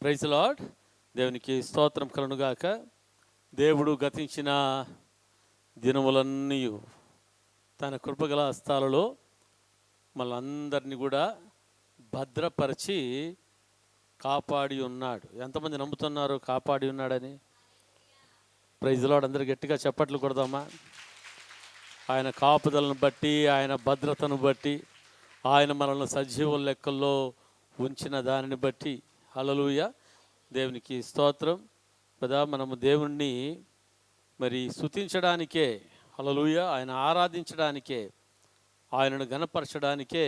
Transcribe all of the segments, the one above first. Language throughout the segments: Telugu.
Praise lord. దేవునికి స్తోత్రం కలుగునుగాక. దేవుడు గతించిన దినములన్నీ తన కృపగల హస్తాలలో మనందరినీ కూడా భద్రపరిచి కాపాడి ఉన్నాడు. ఎంతమంది నమ్ముతున్నారు కాపాడి ఉన్నాడని? Praise Lord. అందరు గట్టిగా చప్పట్లు కొడదామా? ఆయన కాపుదలను బట్టి, ఆయన భద్రతను బట్టి, ఆయన మనల్ని సజీవ లెక్కల్లో ఉంచిన దానిని బట్టి హల్లెలూయా, దేవునికి స్తోత్రం కదా. మనము దేవుణ్ణి మరి స్తుతించడానికే, హల్లెలూయా, ఆయన ఆరాధించడానికే, ఆయనను ఘనపరచడానికే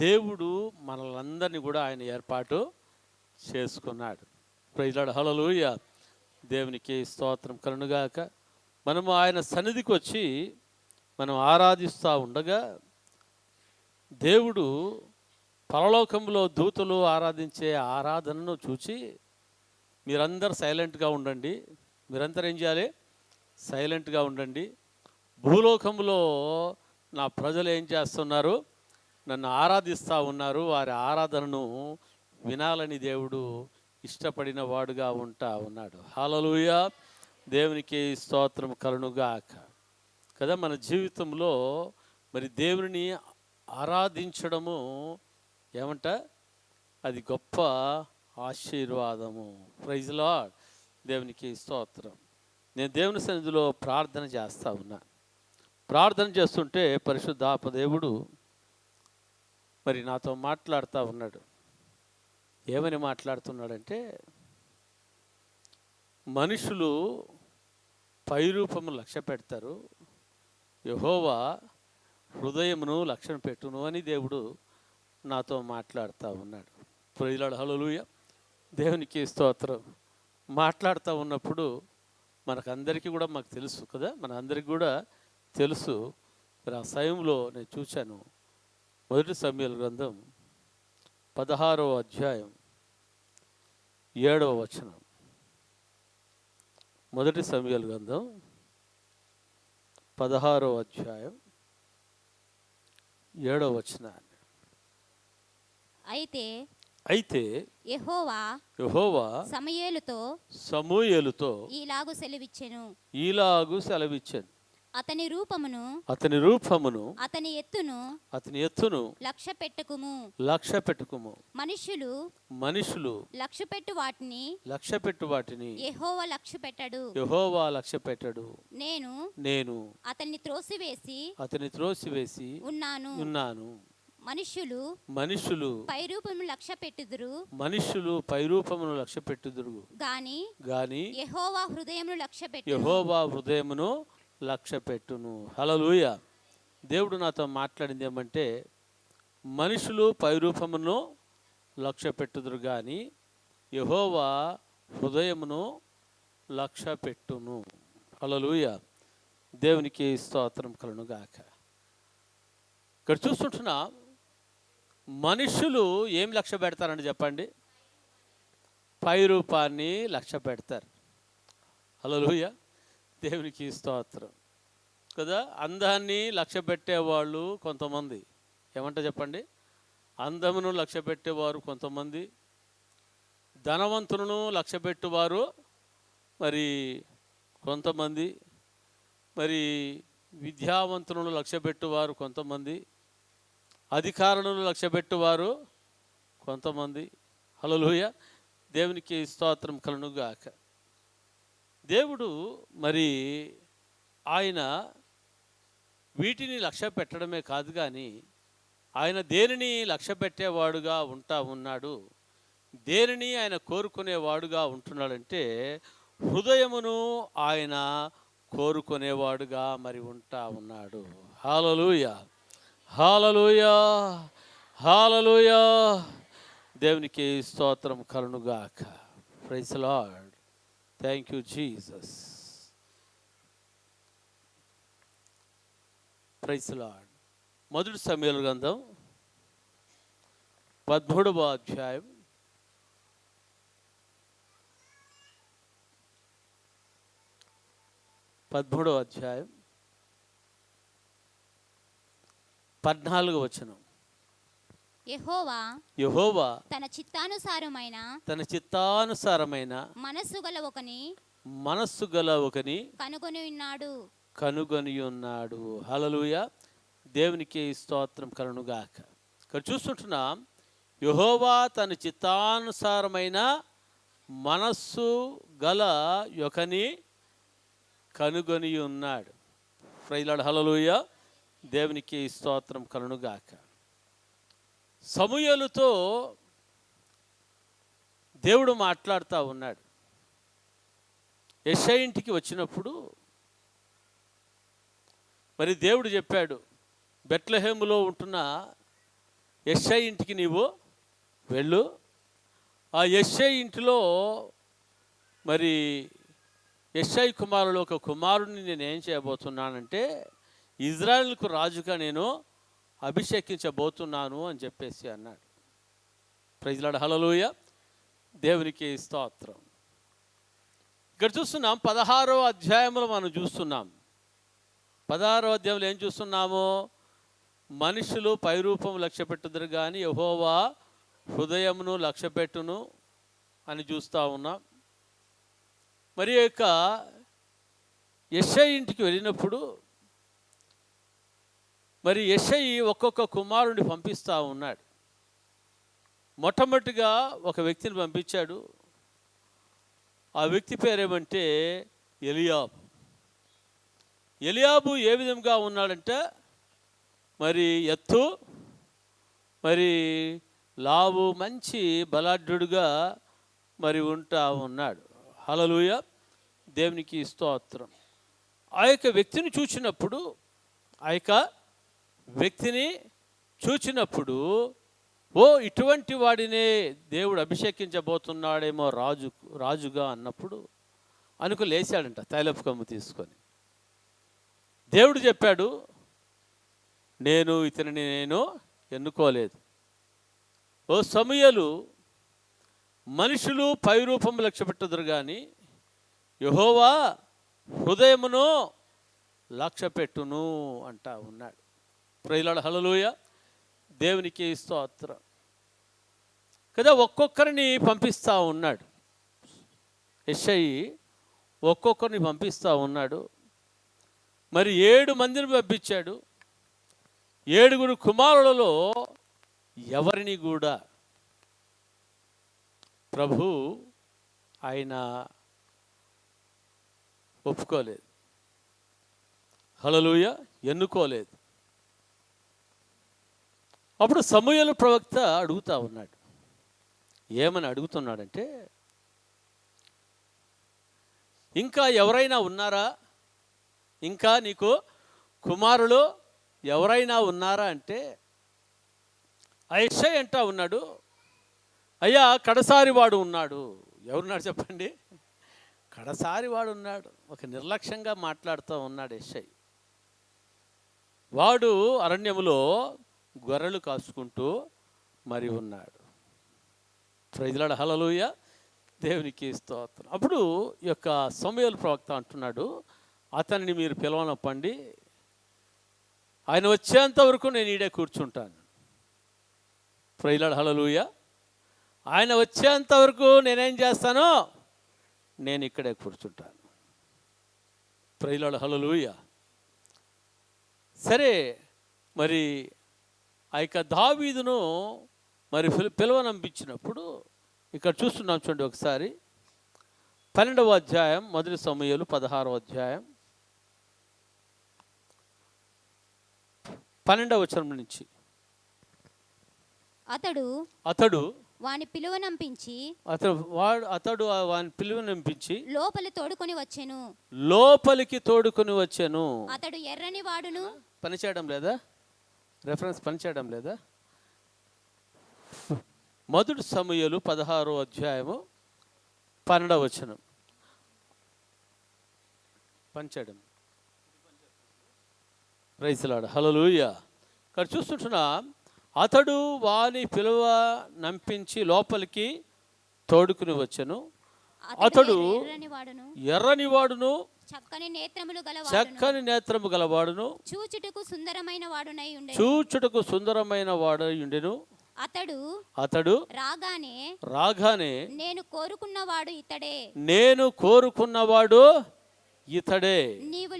దేవుడు మనలందరినీ కూడా ఆయన ఏర్పాటు చేసుకున్నాడు. Praise lord. హల్లెలూయా, దేవునికి స్తోత్రం కలుగునుగాక. మనము ఆయన సన్నిధికి వచ్చి మనం ఆరాధిస్తూ ఉండగా దేవుడు పరలోకంలో దూతలు ఆరాధించే ఆరాధనను చూచి మీరందరూ సైలెంట్గా ఉండండి, మీరందరూ ఏం చేయాలి? సైలెంట్గా ఉండండి. భూలోకంలో నా ప్రజలు ఏం చేస్తున్నారు? నన్ను ఆరాధిస్తూ ఉన్నారు. వారి ఆరాధనను వినాలని దేవుడు ఇష్టపడిన వాడుగా ఉంటా ఉన్నాడు. హల్లెలూయా, దేవునికి స్తోత్రం కలుగునుగాక కదా. మన జీవితంలో మరి దేవుని ఆరాధించడము ఏమంట? అది గొప్ప ఆశీర్వాదము. Praise lord. దేవునికి స్తోత్రం. నేను దేవుని సన్నిధిలో ప్రార్థన చేస్తూ ఉన్నా. ప్రార్థన చేస్తుంటే పరిశుద్ధాత్మ దేవుడు మరి నాతో మాట్లాడుతూ ఉన్నాడు. ఏమని మాట్లాడుతున్నాడంటే, మనుషులు పైరూపము లక్ష్య పెడతారు, యెహోవా హృదయమును లక్ష్యం పెట్టును అని దేవుడు నాతో మాట్లాడుతూ ఉన్నాడు. Praise lord. హల్లెలూయా, దేవునికి స్తోత్రం. మాట్లాడుతూ ఉన్నప్పుడు మనకందరికీ కూడా మాకు తెలుసు కదా, మన అందరికీ కూడా తెలుసు. మరి ఆ సమయంలో నేను చూశాను, 1 సమూయేలు గ్రంథం 16వ అధ్యాయం 7వ వచనం. 1 సమూయేలు గ్రంథం 16వ అధ్యాయం 7వ వచనాన్ని. అయితే యెహోవా సమూయేలుతో ఈలాగు సెలవిచ్చెను, అతని రూపమును అతని ఎత్తును లక్ష్య పెట్టుకుము. మనుషులు లక్ష్య పెట్టు వాటిని యెహోవా లక్ష్య పెట్టడు. నేను అతన్ని త్రోసివేసి ఉన్నాను. మనుషులు పైరూపమును లక్ష్య పెట్టుదురు గాని యెహోవా హృదయమును లక్ష్య పెట్టును. హల్లెలూయా. దేవుడు నాతో మాట్లాడింది ఏమంటే, మనుషులు పైరూపమును లక్ష్య పెట్టుదురు కానీ యెహోవా హృదయమును లక్ష్య పెట్టును. హల్లెలూయా, దేవునికి స్తోత్రం కలుగునుగాక. ఇక్కడ చూస్తుంటున్నా, మనుషులు ఏం లక్ష్య పెడతారని చెప్పండి? పైరూపాన్ని లక్ష్య పెడతారు. హల్లెలూయా, దేవునికి స్తోత్రం కదా. అందాన్ని లక్ష్య పెట్టేవాళ్ళు కొంతమంది, ఏమంట చెప్పండి? అందమును లక్ష్య పెట్టేవారు కొంతమంది, ధనవంతులను లక్ష్య పెట్టేవారు మరి కొంతమంది, మరి విద్యావంతులను లక్ష్య పెట్టేవారు కొంతమంది, అధికారులను లక్ష్య పెట్టేవారు కొంతమంది. హల్లెలూయా, దేవునికి స్తోత్రం కలుగునుగాక. దేవుడు మరి ఆయన వీటిని లక్ష్య పెట్టడమే కాదు కానీ ఆయన దేనిని లక్ష్య పెట్టేవాడుగా ఉంటా ఉన్నాడు, దేనిని ఆయన కోరుకునేవాడుగా ఉంటున్నాడంటే హృదయమును ఆయన కోరుకునేవాడుగా మరి ఉంటా ఉన్నాడు. హల్లెలూయా, హల్లెలూయా, హల్లెలూయా, దేవునికి స్తోత్రం కలుగునుగాక. Praise Lord. Thank you Jesus. Praise Lord. 1 సమూయేలు గ్రంథం 13వ అధ్యాయం 14వ వచనం. యెహోవా తన చిత్తానుసారమైన మనస్సు గల ఒకని కనుగొని ఉన్నాడు. హల్లెలూయా. దేవునికి స్తోత్రం కలుగునుగాక. ఇక్కడ చూస్తుంటున్నాం, యెహోవా తన చిత్తానుసారమైన మనస్సు గల ఒకని కనుగొని ఉన్నాడు. Praise lord. హల్లెలూయా. దేవునికి స్తోత్రం కలుగునుగాక. సమూయేలుతో దేవుడు మాట్లాడుతూ ఉన్నాడు. యెషయా ఇంటికి వచ్చినప్పుడు మరి దేవుడు చెప్పాడు, బెత్లెహేములో ఉంటున్న యెషయా ఇంటికి నీవు వెళ్ళు. ఆ యెషయా ఇంటిలో మరి యెషయా కుమారుడు ఒక కుమారుడిని నేను ఏం చేయబోతున్నానంటే ఇజ్రాయెల్కు రాజుగా నేను అభిషేకించబోతున్నాను అని చెప్పేసి అన్నాడు. Praise lord. హల్లెలూయా. దేవునికి స్తోత్రం. ఇక్కడ చూస్తున్నాం 16వ అధ్యాయంలో మనం చూస్తున్నాం. 16వ అధ్యాయంలో ఏం చూస్తున్నాము? మనుషులు పైరూపం లక్ష్య పెట్టుదురు కానీ యెహోవా హృదయమును లక్ష్య పెట్టును అని చూస్తూ ఉన్నాం. మరి యొక్క యెషయా ఇంటికి వెళ్ళినప్పుడు మరి యెషయా ఒక్కొక్క కుమారుడిని పంపిస్తూ ఉన్నాడు. మొట్టమొదటిగా ఒక వ్యక్తిని పంపించాడు. ఆ వ్యక్తి పేరేమంటే ఎలియాబు. ఎలియాబు ఏ విధంగా ఉన్నాడంటే మరి ఎత్తు, మరి లావు, మంచి బలాఢ్యుడుగా మరి ఉంటా ఉన్నాడు. హల్లెలూయా. దేవునికి స్తోత్రం. ఆ యొక్క వ్యక్తిని చూచినప్పుడు ఓ ఇటువంటి వాడినే దేవుడు అభిషేకించబోతున్నాడేమో రాజుగా అన్నప్పుడు అనుకు లేచాడంట తైలపు కొమ్ము తీసుకొని. దేవుడు చెప్పాడు, నేను ఇతనిని ఎన్నుకోలేదు. ఓ సమూయేలు, మనుషులు పైరూపం లక్ష్య పెట్టుదురు కానీ యెహోవా హృదయమును లక్ష్య పెట్టును అంటా ఉన్నాడు. Praise lord. హల్లెలూయా. దేవునికి స్తోత్రం కదా. ఒక్కొక్కరిని పంపిస్తూ ఉన్నాడు. యెషయా ఒక్కొక్కరిని పంపిస్తూ ఉన్నాడు. మరి 7 మందిని పంపించాడు. 7 కుమారులలో ఎవరిని కూడా ప్రభు ఆయన ఒప్పుకోలేదు. హల్లెలూయా. ఎన్నుకోలేదు. అప్పుడు సమూయేలు ప్రవక్త అడుగుతూ ఉన్నాడు. ఏమని అడుగుతున్నాడంటే, ఇంకా ఎవరైనా ఉన్నారా? ఇంకా నీకు కుమారులు ఎవరైనా ఉన్నారా అంటే ఆ యెషయా అంటా ఉన్నాడు, అయ్యా కడసారి వాడు ఉన్నాడు. ఎవరున్నాడు చెప్పండి? కడసారి వాడు ఉన్నాడు. ఒక నిర్లక్ష్యంగా మాట్లాడుతూ ఉన్నాడు యెషయా. వాడు అరణ్యములో గొర్రెలు కాసుకుంటూ మరి ఉన్నాడు. Praise lord. హల్లెలూయా. దేవునికి స్తోత్రం. అప్పుడు ఈ యొక్క సమూయేలు ప్రవక్త అంటున్నాడు, అతన్ని మీరు పిలవనప్పండి, ఆయన వచ్చేంత వరకు నేను ఈడే కూర్చుంటాను. Praise lord. హల్లెలూయా. ఆయన వచ్చేంత వరకు నేనేం చేస్తానో నేను ఇక్కడే కూర్చుంటాను. Praise lord. హల్లెలూయా. సరే, మరి ఆ యొక్క దావీదును మరి పిలువనంపించినప్పుడు ఇక్కడ చూస్తున్నాం చూడండి ఒకసారి. 12వ అధ్యాయం, మొదటి సమూయేలు 16వ అధ్యాయం 12వ వచనం నుంచి. అతడు వాని పిలువనంపించి లోపలికి తోడుకొని వచ్చెను. అతడు ఎర్రని వాడును. పనిచేయడం లేదా? రెఫరెన్స్ పనిచేయడం లేదా? మొదటి సమూయేలు 16వ అధ్యాయము 12వ వచనం. పనిచేయడం. Praise lord. హల్లెలూయా. ఇక్కడ చూస్తుంటున్నాం, అతడు వాని పిలువ నంపించి లోపలికి తోడుకుని వచ్చెను. అతడు ఎర్రని వాడును, చక్కని నేత్రము గలవాడును, చూచుటకు సుందరమైన వాడై ఉండెను. అతడు రాగానే నేను కోరుకున్నవాడు ఇతడే. నీవు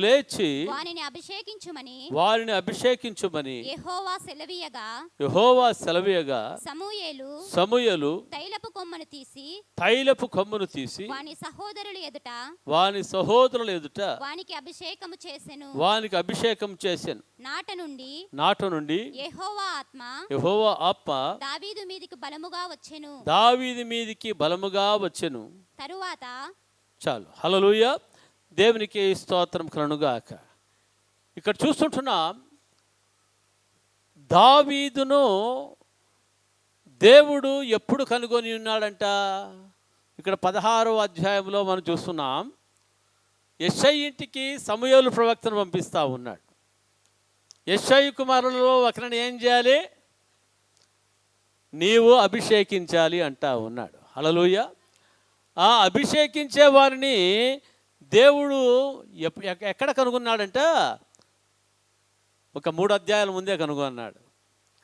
లేచి వారిని అభిషేకించుమని యెహోవా సెలవీయగా సమూయేలు తైలపు కొమ్మును తీసి వాని సహోదరుల ఎదుట వానికి అభిషేకం చేసెను. నాట నుండి యెహోవా ఆత్మ దావీదు మీదికి బలముగా వచ్చెను. తరువాత చాలు. హల్లెలూయా. దేవునికి స్తోత్రం కలుగుగాక. ఇక్కడ చూస్తుంటున్నాం, దావీదును దేవుడు ఎప్పుడు కనుగొని ఉన్నాడంట. ఇక్కడ 16వ అధ్యాయంలో మనం చూస్తున్నాం, యెషై ఇంటికి సమూయేలు ప్రవక్తను పంపిస్తూ ఉన్నాడు. యెషై కుమారులలో ఒకరిని ఏం చేయాలి? నీవు అభిషేకించాలి అంటా ఉన్నాడు. హల్లెలూయా. ఆ అభిషేకించే వారిని దేవుడు ఎక్కడ కనుగొన్నాడంట? ఒక 3 అధ్యాయాల ముందే కనుగొన్నాడు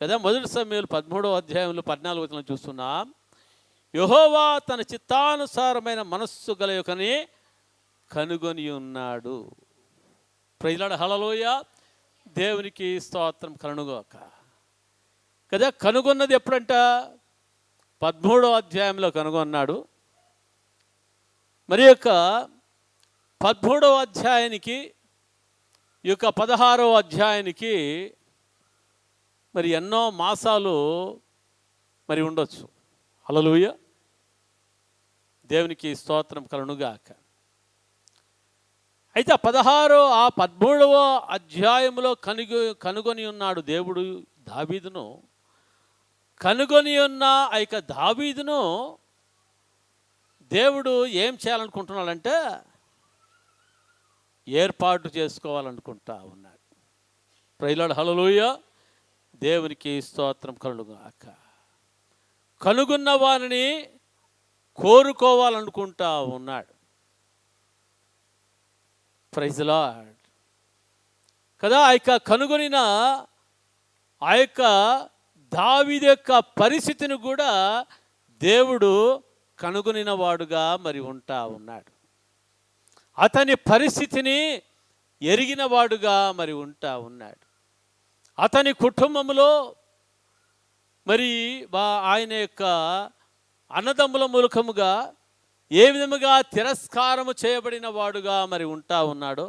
కదా. మొదటి సమూయేలు 13వ అధ్యాయంలో 14వ వచనం చూస్తున్నాం. యెహోవా తన చిత్తానుసారమైన మనస్సు గలయుకని కనుగొని ఉన్నాడు. Praise lord. హల్లెలూయా. దేవునికి స్తోత్రం కలుగుగాక కదా. కనుగొన్నది ఎప్పుడంట? 13వ అధ్యాయంలో కనుగొన్నాడు. మరి యొక్క 13వ అధ్యాయానికి ఈ యొక్క 16వ అధ్యాయానికి మరి ఎన్నో మాసాలు మరి ఉండొచ్చు. హల్లెలూయా. దేవునికి స్తోత్రం కలుగుగాక. అయితే 13వ అధ్యాయంలో కనుగొని ఉన్నాడు దేవుడు దావీదును. కనుగొని ఉన్న ఆ యొక్క దావీదును దేవుడు ఏం చేయాలనుకుంటున్నాడంటే ఏర్పాటు చేసుకోవాలనుకుంటా ఉన్నాడు. Praise lord. హల్లెలూయా. దేవునికి స్తోత్రం కలుగుగాక. కనుగొన్న వారిని కోరుకోవాలనుకుంటా ఉన్నాడు. ప్రైజ్ లార్డ్ కదా. ఆ యొక్క కనుగొనిన ఆ యొక్క దావీదు యొక్క పరిస్థితిని కూడా దేవుడు కనుగొనిన వాడుగా మరి ఉంటా ఉన్నాడు. అతని పరిస్థితిని ఎరిగిన వాడుగా మరి ఉంటా ఉన్నాడు. అతని కుటుంబంలో మరి ఆయన యొక్క అన్నదమ్ముల మూలకముగా ఏ విధముగా తిరస్కారము చేయబడిన వాడుగా మరి ఉంటా ఉన్నాడో,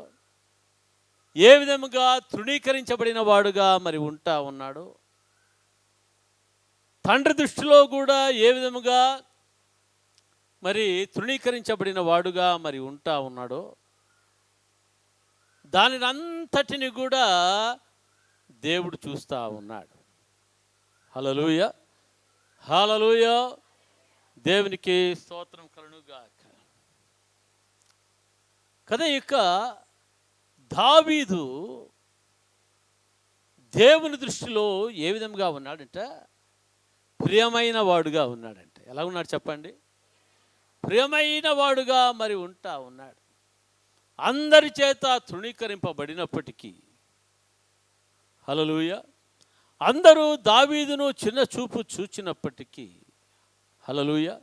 ఏ విధముగా తృణీకరించబడిన వాడుగా మరి ఉంటా ఉన్నాడో, తండ్రి దృష్టిలో కూడా ఏ విధముగా మరి తృణీకరించబడిన వాడుగా మరి ఉంటా ఉన్నాడో, దానిని అంతటిని కూడా దేవుడు చూస్తూ ఉన్నాడు. హల్లెలూయా. హల్లెలూయా. దేవునికి స్తోత్రం కలుగుగాక కదా. ఇక దావీదు దేవుని దృష్టిలో ఏ విధంగా ఉన్నాడంట? ప్రియమైన వాడుగా ఉన్నాడంట. ఎలా ఉన్నాడు చెప్పండి? ప్రియమైన వాడుగా మరి ఉంటా ఉన్నాడు. అందరి చేత తృణీకరింపబడినప్పటికీ, హల్లెలూయా, అందరూ దావీదును చిన్న చూపు చూచినప్పటికీ, హల్లెలూయా,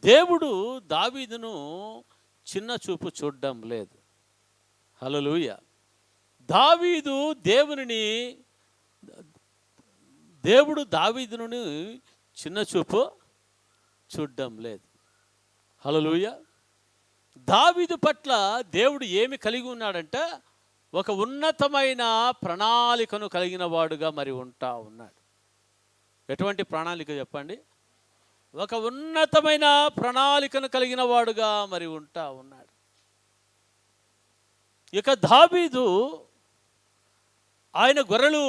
దేవుడు దావీదును చిన్న చూపు చూడడం లేదు. హల్లెలూయా. దేవుడు దావీదును చిన్న చూపు చూడడం లేదు. హల్లెలూయా. దావీదు పట్ల దేవుడు ఏమి కలిగి ఉన్నాడంటే ఒక ఉన్నతమైన ప్రణాళికను కలిగిన వాడుగా మరి ఉంటా ఉన్నాడు. ఎటువంటి ప్రణాళిక చెప్పండి? ఒక ఉన్నతమైన ప్రణాళికను కలిగిన వాడుగా మరి ఉంటా ఉన్నాడు. ఇక దావీదు ఆయన గొర్రెలు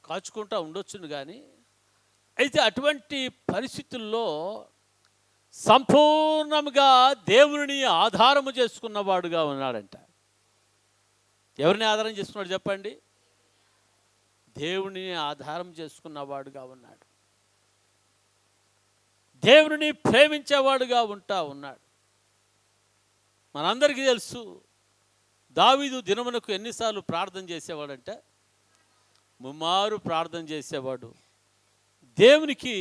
కాచుకుంటూ ఉండొచ్చును కానీ, అయితే అటువంటి పరిస్థితుల్లో సంపూర్ణంగా దేవుని ఆధారము చేసుకున్నవాడుగా ఉన్నాడంట. ఎవరిని ఆధారం చేసుకున్నాడు చెప్పండి? దేవుని ఆధారం చేసుకున్నవాడుగా ఉన్నాడు. దేవుని ప్రేమించేవాడుగా ఉంటా ఉన్నాడు. మనందరికీ తెలుసు దావీదు దినమునకు ఎన్నిసార్లు ప్రార్థన చేసేవాడంటే ముమ్మారు ప్రార్థన చేసేవాడు, దేవునికి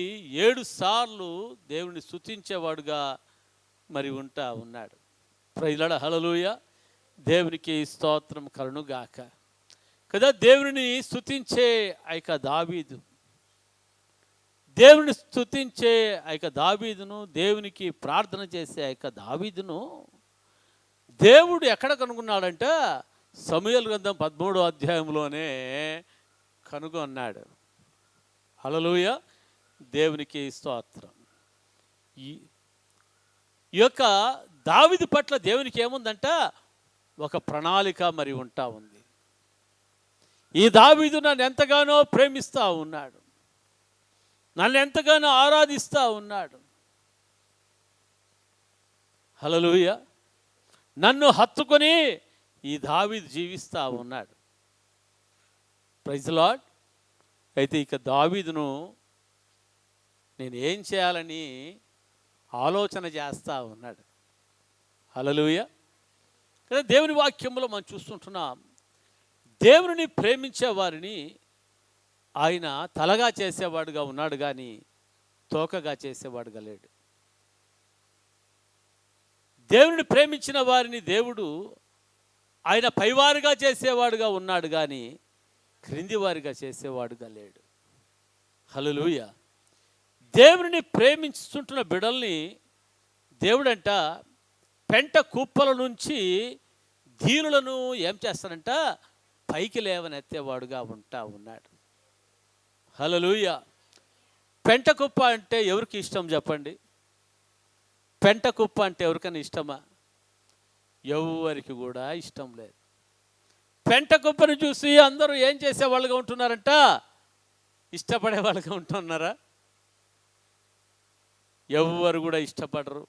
7 సార్లు దేవుని స్తుతించేవాడుగా మరి ఉంటా ఉన్నాడు. ప్రైజ్లాడ హల్లెలూయా. దేవునికి స్తోత్రం కలుగుగాక. కదా దేవుని స్తుతించే ఆ యొక్క దావీదు, దేవుని స్తుతించే ఆ యొక్క దావీదును, దేవునికి ప్రార్థన చేసే ఆ యొక్క దావీదును దేవుడు ఎక్కడ కనుగొన్నాడంటే సమూయేలు గ్రంథం 13వ అధ్యాయంలోనే కనుగొన్నాడు. హల్లెలూయా. దేవునికి స్తోత్రం. ఈ యొక్క దావీదు పట్ల దేవునికి ఏముందంట? ఒక ప్రణాళిక మరి ఉంటా ఉంది. ఈ దావీదు నన్ను ఎంతగానో ప్రేమిస్తూ ఉన్నాడు, నన్ను ఎంతగానో ఆరాధిస్తూ ఉన్నాడు. హల్లెలూయా. నన్ను హత్తుకొని ఈ దావీదు జీవిస్తూ ఉన్నాడు. Praise the Lord. అయితే ఇక దావీదును నేను ఏం చేయాలని ఆలోచన చేస్తూ ఉన్నాడు. హల్లెలూయా. కదా దేవుని వాక్యంలో మనం చూస్తుంటున్నాం, దేవుని ప్రేమించే వారిని ఆయన తలగా చేసేవాడుగా ఉన్నాడు కానీ తోకగా చేసేవాడుగా లేడు. దేవుని ప్రేమించిన వారిని దేవుడు ఆయన పైవారుగా చేసేవాడుగా ఉన్నాడు కానీ క్రింది వారిగా చేసేవాడుగా లేడు. హల్లెలూయా. దేవుని ప్రేమించుతుంటున్న బిడల్ని దేవుడంట పెంట కుప్పల నుంచి దీనులను ఏం చేస్తాడంట? పైకి లేవనెత్తేవాడుగా ఉంటా ఉన్నాడు. హల్లెలూయా. పెంట కుప్ప అంటే ఎవరికి ఇష్టం చెప్పండి? పెంట కుప్ప అంటే ఎవరికైనా ఇష్టమా? ఎవరికి కూడా ఇష్టం లేదు. పెంట కుప్పను చూసి అందరూ ఏం చేసేవాళ్ళుగా ఉంటున్నారంట? ఇష్టపడే వాళ్ళుగా ఉంటున్నారా? ఎవరు కూడా ఇష్టపడరు.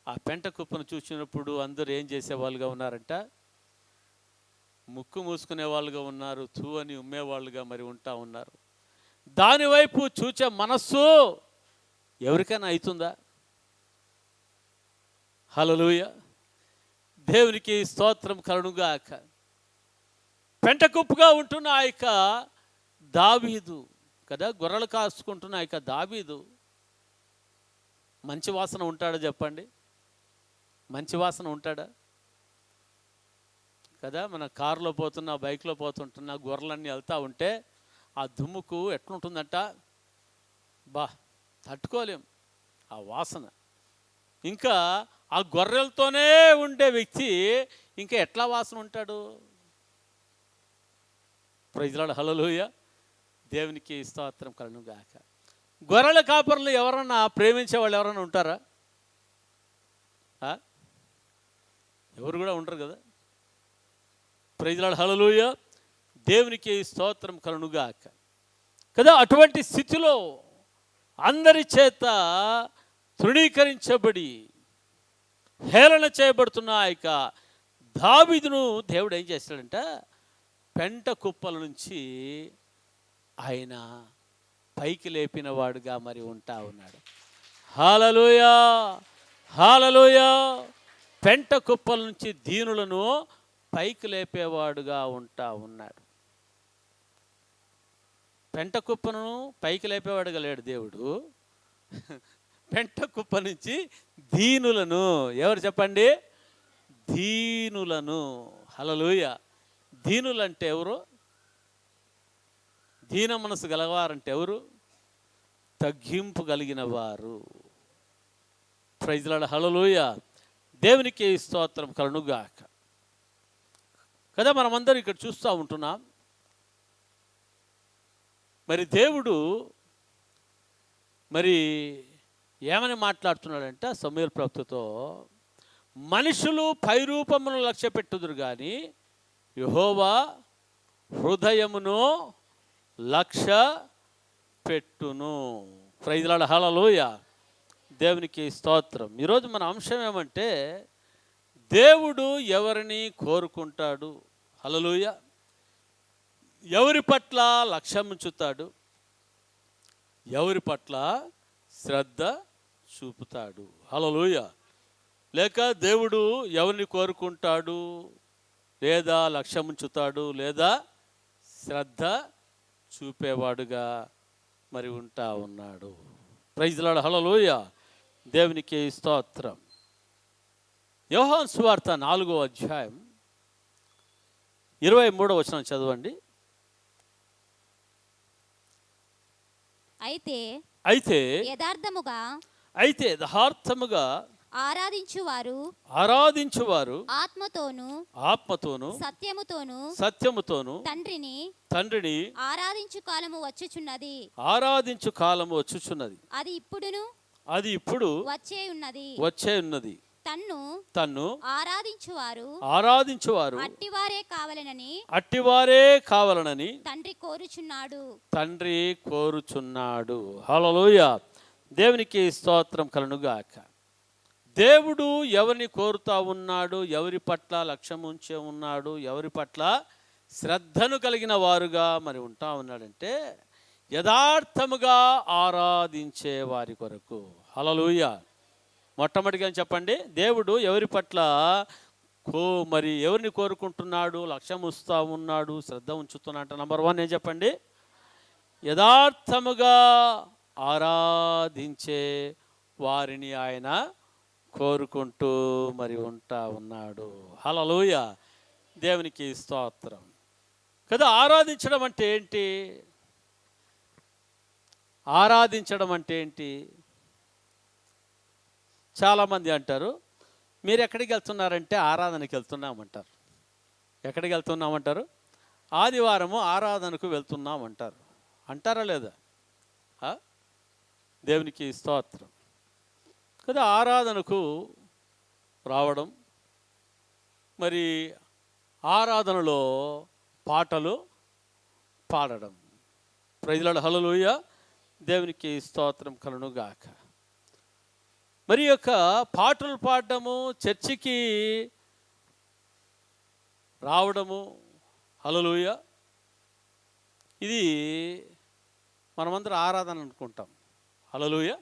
ఆ పెంట కుప్పను చూసినప్పుడు అందరూ ఏం చేసేవాళ్ళుగా ఉన్నారంట? ముక్కు మూసుకునే వాళ్ళుగా ఉన్నారు, తూ అని ఉమ్మేవాళ్ళుగా మరి ఉంటా ఉన్నారు. దానివైపు చూచే మనస్సు ఎవరికైనా అవుతుందా? హల్లెలూయా. దేవునికి స్తోత్రం కలుగుగాక. పెంట కుప్పగా ఉంటున్న ఆ యొక్క దావీదు కదా, గొర్రెలు కాసుకుంటున్న ఆ యొక్క దావీదు మంచి వాసన ఉంటాడా చెప్పండి? మంచి వాసన ఉంటాడా? కదా, మన కారులో పోతున్నా, బైక్లో పోతుంటున్నా, గొర్రెలన్నీ వెళ్తూ ఉంటే ఆ దుమ్ముకు ఎట్లుంటుందంట? తట్టుకోలేం ఆ వాసన. ఇంకా ఆ గొర్రెలతోనే ఉండే వ్యక్తి ఇంకా ఎట్లా వాసన ఉంటాడు? Praise the lord. హల్లెలూయా. దేవునికి స్తోత్రం కలుగుగాక. గొర్రెల కాపరులు ఎవరన్నా ప్రేమించే వాళ్ళు ఎవరన్నా ఉంటారా? ఎవరు కూడా ఉండరు కదా. Praise the lord. హల్లెలూయా. దేవునికి స్తోత్రం కలుగుగాక. కదా అటువంటి స్థితిలో అందరి చేత తృణీకరించబడి హేళన చేయబడుతున్న ఆ యొక్క దావీదును దేవుడు ఏం చేస్తాడంట? పెంట కుప్పల నుంచి ఆయన పైకి లేపిన వాడుగా మరి ఉంటా ఉన్నాడు. హల్లెలూయా. హల్లెలూయా. పెంట కుప్పల నుంచి దీనులను పైకి లేపేవాడుగా ఉంటా ఉన్నాడు. పెంట కుప్పను పైకి లేపేవాడుగా లేడు దేవుడు. పెంట కుప్ప నుంచి దీనులను, ఎవరు చెప్పండి? దీనులను. హల్లెలూయా. దీనులంటే ఎవరు? దీన మనసు గలవారంటే ఎవరు? తగ్గింపు కలిగిన వారు. Praise the lord. హల్లెలూయా. దేవునికి స్తోత్రం కలుగుగాక. కదా మనమందరం ఇక్కడ చూస్తూ ఉంటున్నాం. మరి దేవుడు మరి ఏమని మాట్లాడుతున్నాడంటే సమూయేలు ప్రవక్తతో, మనుషులు పైరూపమును లక్ష్య పెట్టుదురు కానీ యెహోవా హృదయమును లక్ష్య పెట్టును. Praise the lord. హల్లెలూయా. దేవునికి స్తోత్రం. ఈరోజు మన అంశం ఏమంటే దేవుడు ఎవరిని కోరుకుంటాడు? హల్లెలూయా. ఎవరి పట్ల లక్ష్యం ఉంచుతాడు? ఎవరి పట్ల శ్రద్ధ చూపుతాడు? హల్లెలూయా. లేక దేవుడు ఎవరిని కోరుకుంటాడు, లేదా లక్ష్యం ఉంచుతాడు, లేదా శ్రద్ధ చూపేవాడుగా మరి ఉంటా ఉన్నాడు. Praise lord, hallelujah. దేవునికి స్తోత్రం. యోహాను సువార్త 4వ అధ్యాయం 23వ వచనం చదవండి. అయితే యథార్థముగా ఆరాధించువారు ఆత్మతోను సత్యముతోను తండ్రిని ఆరాధించు కాలము వచ్చుచున్నది. అది ఇప్పుడు వచ్చే ఉన్నది. తన్ను ఆరాధించువారు అట్టివారే కావాలనని తండ్రి కోరుచున్నాడు. హల్లెలూయా. దేవునికి స్తోత్రం కలుగుగాక. దేవుడు ఎవరిని కోరుతా ఉన్నాడు, ఎవరి పట్ల లక్ష్యం ఉంచే ఉన్నాడు, ఎవరి పట్ల శ్రద్ధను కలిగిన వారుగా మరి ఉంటా ఉన్నాడంటే యథార్థముగా ఆరాధించే వారి కొరకు. హల్లెలూయా. మొట్టమొదటిగా చెప్పండి, దేవుడు ఎవరి పట్ల మరి ఎవరిని కోరుకుంటున్నాడు, లక్ష్యం ఉంచుతా ఉన్నాడు, శ్రద్ధ ఉంచుతున్నాడు. నంబర్ 1 ఏం చెప్పండి? యథార్థముగా ఆరాధించే వారిని ఆయన కోరుకుంటూ మరి ఉంటా ఉన్నాడు. హల్లెలూయా. దేవునికి స్తోత్రం కదా. ఆరాధించడం అంటే ఏంటి? ఆరాధించడం అంటే ఏంటి? చాలామంది అంటారు, మీరు ఎక్కడికి వెళ్తున్నారంటే ఆరాధనకి వెళ్తున్నామంటారు. ఎక్కడికి వెళ్తున్నామంటారు? ఆదివారము ఆరాధనకు వెళ్తున్నామంటారు. అంటారా లేదా? దేవునికి స్తోత్రం కదా. ఆరాధనకు రావడం, మరి ఆరాధనలో పాటలు పాడడం. Praise lord, hallelujah. దేవునికి స్తోత్రం కలుగుగాక. మరి యొక్క పాటలు పాడడము, చర్చికి రావడము, హల్లెలూయా, ఇది మనమందరం ఆరాధన అనుకుంటాం. హల్లెలూయా.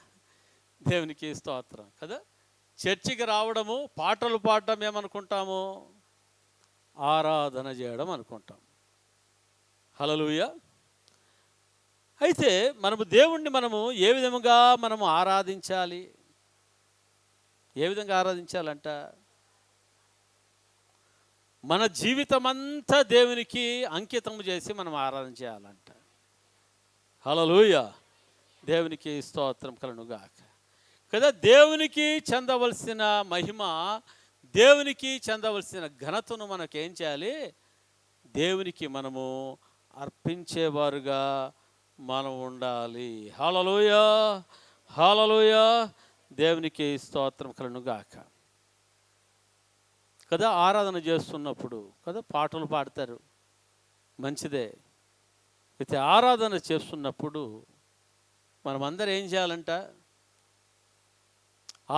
దేవునికి స్తోత్రం కదా. చర్చికి రావడము, పాటలు పాడడం ఏమనుకుంటాము? ఆరాధన చేయడం అనుకుంటాం. హల్లెలూయా. అయితే మనము దేవుణ్ణి ఏ విధముగా మనము ఆరాధించాలి? ఏ విధంగా ఆరాధించాలంట? మన జీవితమంతా దేవునికి అంకితం చేసి మనం ఆరాధన చేయాలంట. హల్లెలూయా. దేవునికి స్తోత్రం కలుగుగాక కదా. దేవునికి చెందవలసిన మహిమ, దేవునికి చెందవలసిన ఘనతను మనకేం చేయాలి? దేవునికి మనము అర్పించేవారుగా మనం ఉండాలి. హల్లెలూయా, హల్లెలూయా. దేవునికి స్తోత్రం కలుగుగాక కదా. ఆరాధన చేస్తున్నప్పుడు కదా పాటలు పాడతారు, మంచిదే. అయితే ఆరాధన చేస్తున్నప్పుడు మనమందరం ఏం చేయాలంట?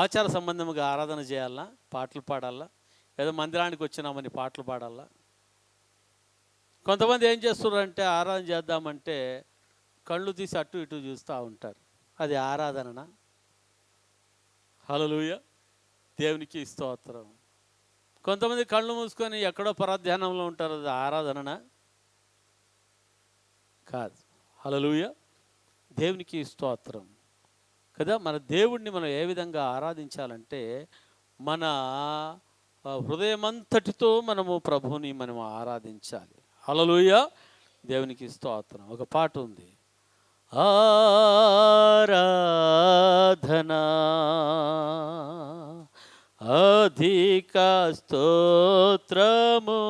ఆచార సంబంధముగా ఆరాధన చేయాలా? పాటలు పాడాలా? ఏదో మందిరానికి వచ్చినామని పాటలు పాడాలా? కొంతమంది ఏం చేస్తున్నారంటే ఆరాధన చేద్దామంటే కళ్ళు తీసి అటు ఇటు చూస్తూ ఉంటారు. అది ఆరాధననా? హల్లెలూయా. దేవునికి స్తోత్రం. కొంతమంది కళ్ళు మూసుకొని ఎక్కడో పరధ్యానంలో ఉంటారు. అది ఆరాధననా? కాదు. హల్లెలూయా. దేవునికి స్తోత్రం కదా. మన దేవుడిని మనం ఏ విధంగా ఆరాధించాలంటే మన హృదయమంతటితో మనము ప్రభువుని మనం ఆరాధించాలి. హల్లెలూయా. దేవునికి స్తోత్రం. ఒక పాట ఉంది, ఆరాధనా అధిక స్తోత్రము,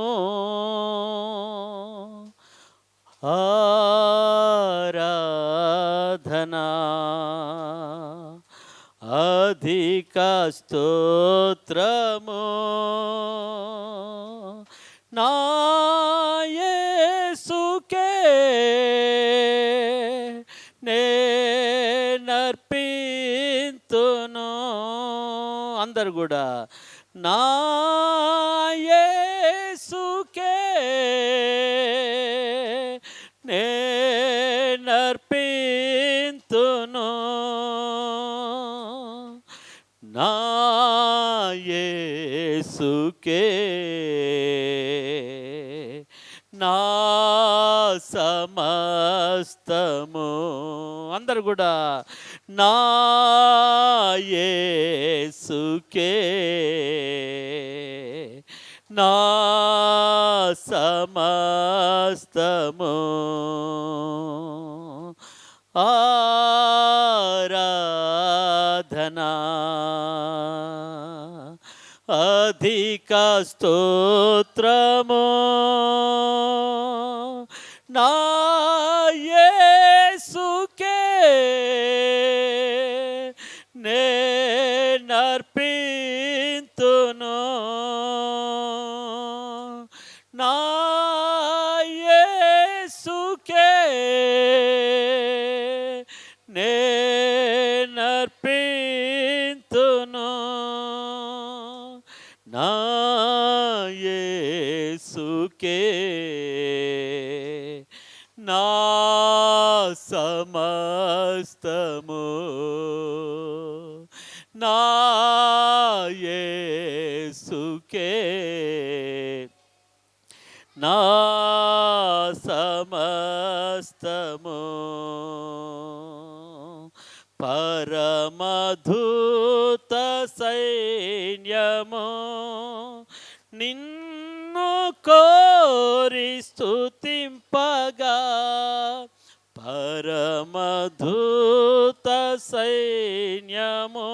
ఆరాధనా అధిక స్తోత్రము, నా యేసుకే నేనర్పింతును. అందరు కూడా నా యేసుకే నేనర్పింతును, నా యేసుకే నా సమస్తము అందరు కూడా నా యేసుకే నా సమస్తము ఆరాధనా అధిక స్తోత్రము నా యేసుకే నేనర్పింతును నా యేసుకే నేనర్పింతును నా యేసుకే నా సమస్తము నా యేసుకే నా సమస్తము పరమధూత సైన్యము నిన్ను కోరి స్తుతింపగా పరమధూత సైన్యము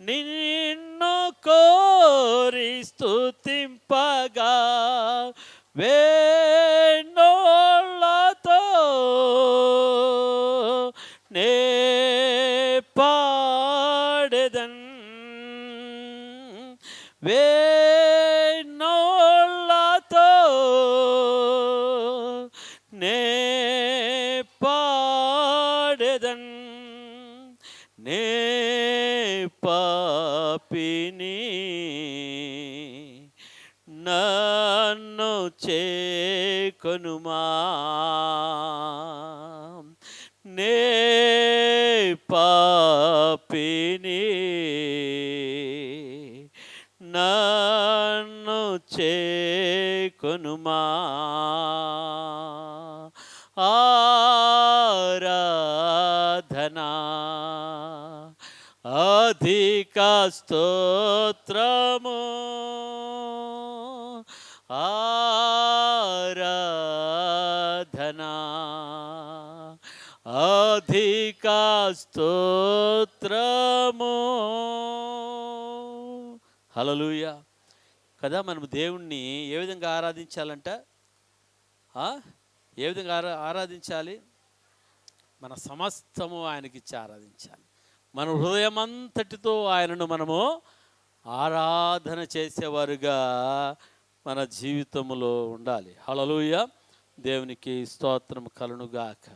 నిన్ను కోరి స్తుతింపగా వేణోళ్ళతో నే పాడెదన్ వేణోళ్ళతో నే పాడెదన్ నే పాపిని నన్ను చేకొనుమా నే పాపిని నన్ను చేకొనుమా ఆరాధనా అధిక స్తోత్రము ఆరాధనా అధిక స్తోత్రము హల్లెలూయా. కదా మనం దేవుణ్ణి ఏ విధంగా ఆరాధించాలంట? ఏ విధంగా ఆరాధించాలి? మన సమస్తము ఆయనకిచ్చి ఆరాధించాలి. మన హృదయమంతటితో ఆయనను మనము ఆరాధన చేసేవారుగా మన జీవితంలో ఉండాలి. హల్లెలూయా. దేవునికి స్తోత్రం కలుగునుగాక.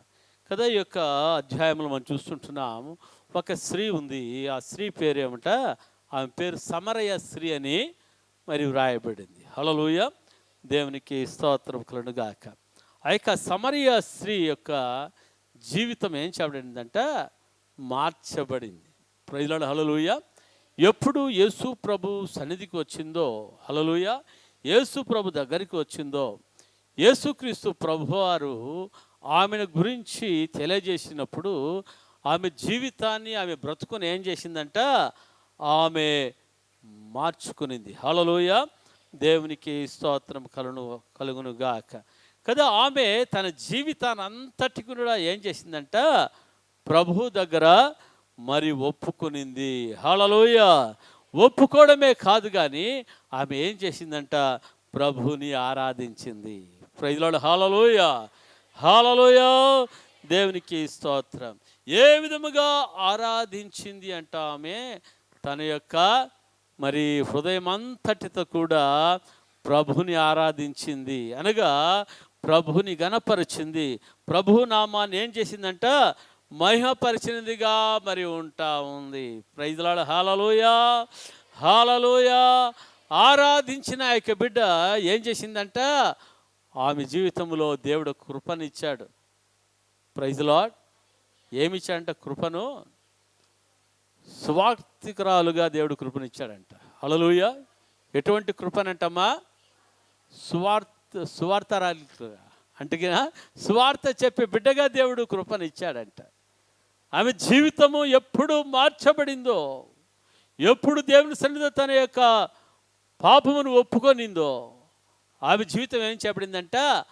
కదా ఈ యొక్క అధ్యాయంలో మనం చూస్తుంటున్నాం. ఒక స్త్రీ ఉంది. ఆ స్త్రీ పేరు ఏమిట? ఆమె పేరు సమరయ స్త్రీ అని మరి వ్రాయబడింది. హల్లెలూయా. దేవునికి స్తోత్రం కలుగునుగాక. ఆ యొక్క సమరయ స్త్రీ యొక్క జీవితం ఏం చేయబడిందంట? మార్చబడింది. Praise lord. హల్లెలూయా. ఎప్పుడు యేసు ప్రభు సన్నిధికి వచ్చిందో, హల్లెలూయా, యేసు ప్రభు దగ్గరికి వచ్చిందో, యేసుక్రీస్తు ప్రభువారు ఆమెను గురించి తెలియజేసినప్పుడు ఆమె జీవితాన్ని, ఆమె బ్రతుకుని ఏం చేసిందంట? ఆమె మార్చుకునింది. హల్లెలూయా. దేవునికి స్తోత్రం కలుగునుగాక. కదా ఆమె తన జీవితాన్ని అంతటి కూడా ఏం చేసిందంట? ప్రభు దగ్గర మరి ఒప్పుకునింది. హల్లెలూయా. ఒప్పుకోవడమే కాదు కానీ ఆమె ఏం చేసిందంట? ప్రభుని ఆరాధించింది. Praise lord. హల్లెలూయా. హల్లెలూయా. దేవునికి స్తోత్రం. ఏ విధముగా ఆరాధించింది అంట? ఆమె తన యొక్క మరి హృదయం అంతటితో కూడా ప్రభుని ఆరాధించింది. అనగా ప్రభుని గణపరిచింది. ప్రభు నామాన్ని ఏం చేసిందంట? మహిమపరిచినదిగా మరి ఉంటా ఉంది. Praise lord. హల్లెలూయా. హల్లెలూయా. ఆరాధించిన ఆ యొక్క బిడ్డ ఏం చేసిందంట? ఆమె జీవితంలో దేవుడు కృపనిచ్చాడు. Praise lord. ఏమిచ్చాడంట? కృపను. సువార్తికురాలుగా దేవుడు కృపనిచ్చాడంట. హల్లెలూయా. ఎటువంటి కృపనంటమ్మా? సువార్తరాలుగా. అంటే సువార్త చెప్పే బిడ్డగా దేవుడు కృపనిచ్చాడంట. ఆమె జీవితము ఎప్పుడు మార్చబడిందో, ఎప్పుడు దేవుని సన్నిధిలో తన యొక్క పాపమును ఒప్పుకొనిందో, ఆమె జీవితం ఏం చేయబడిందంట?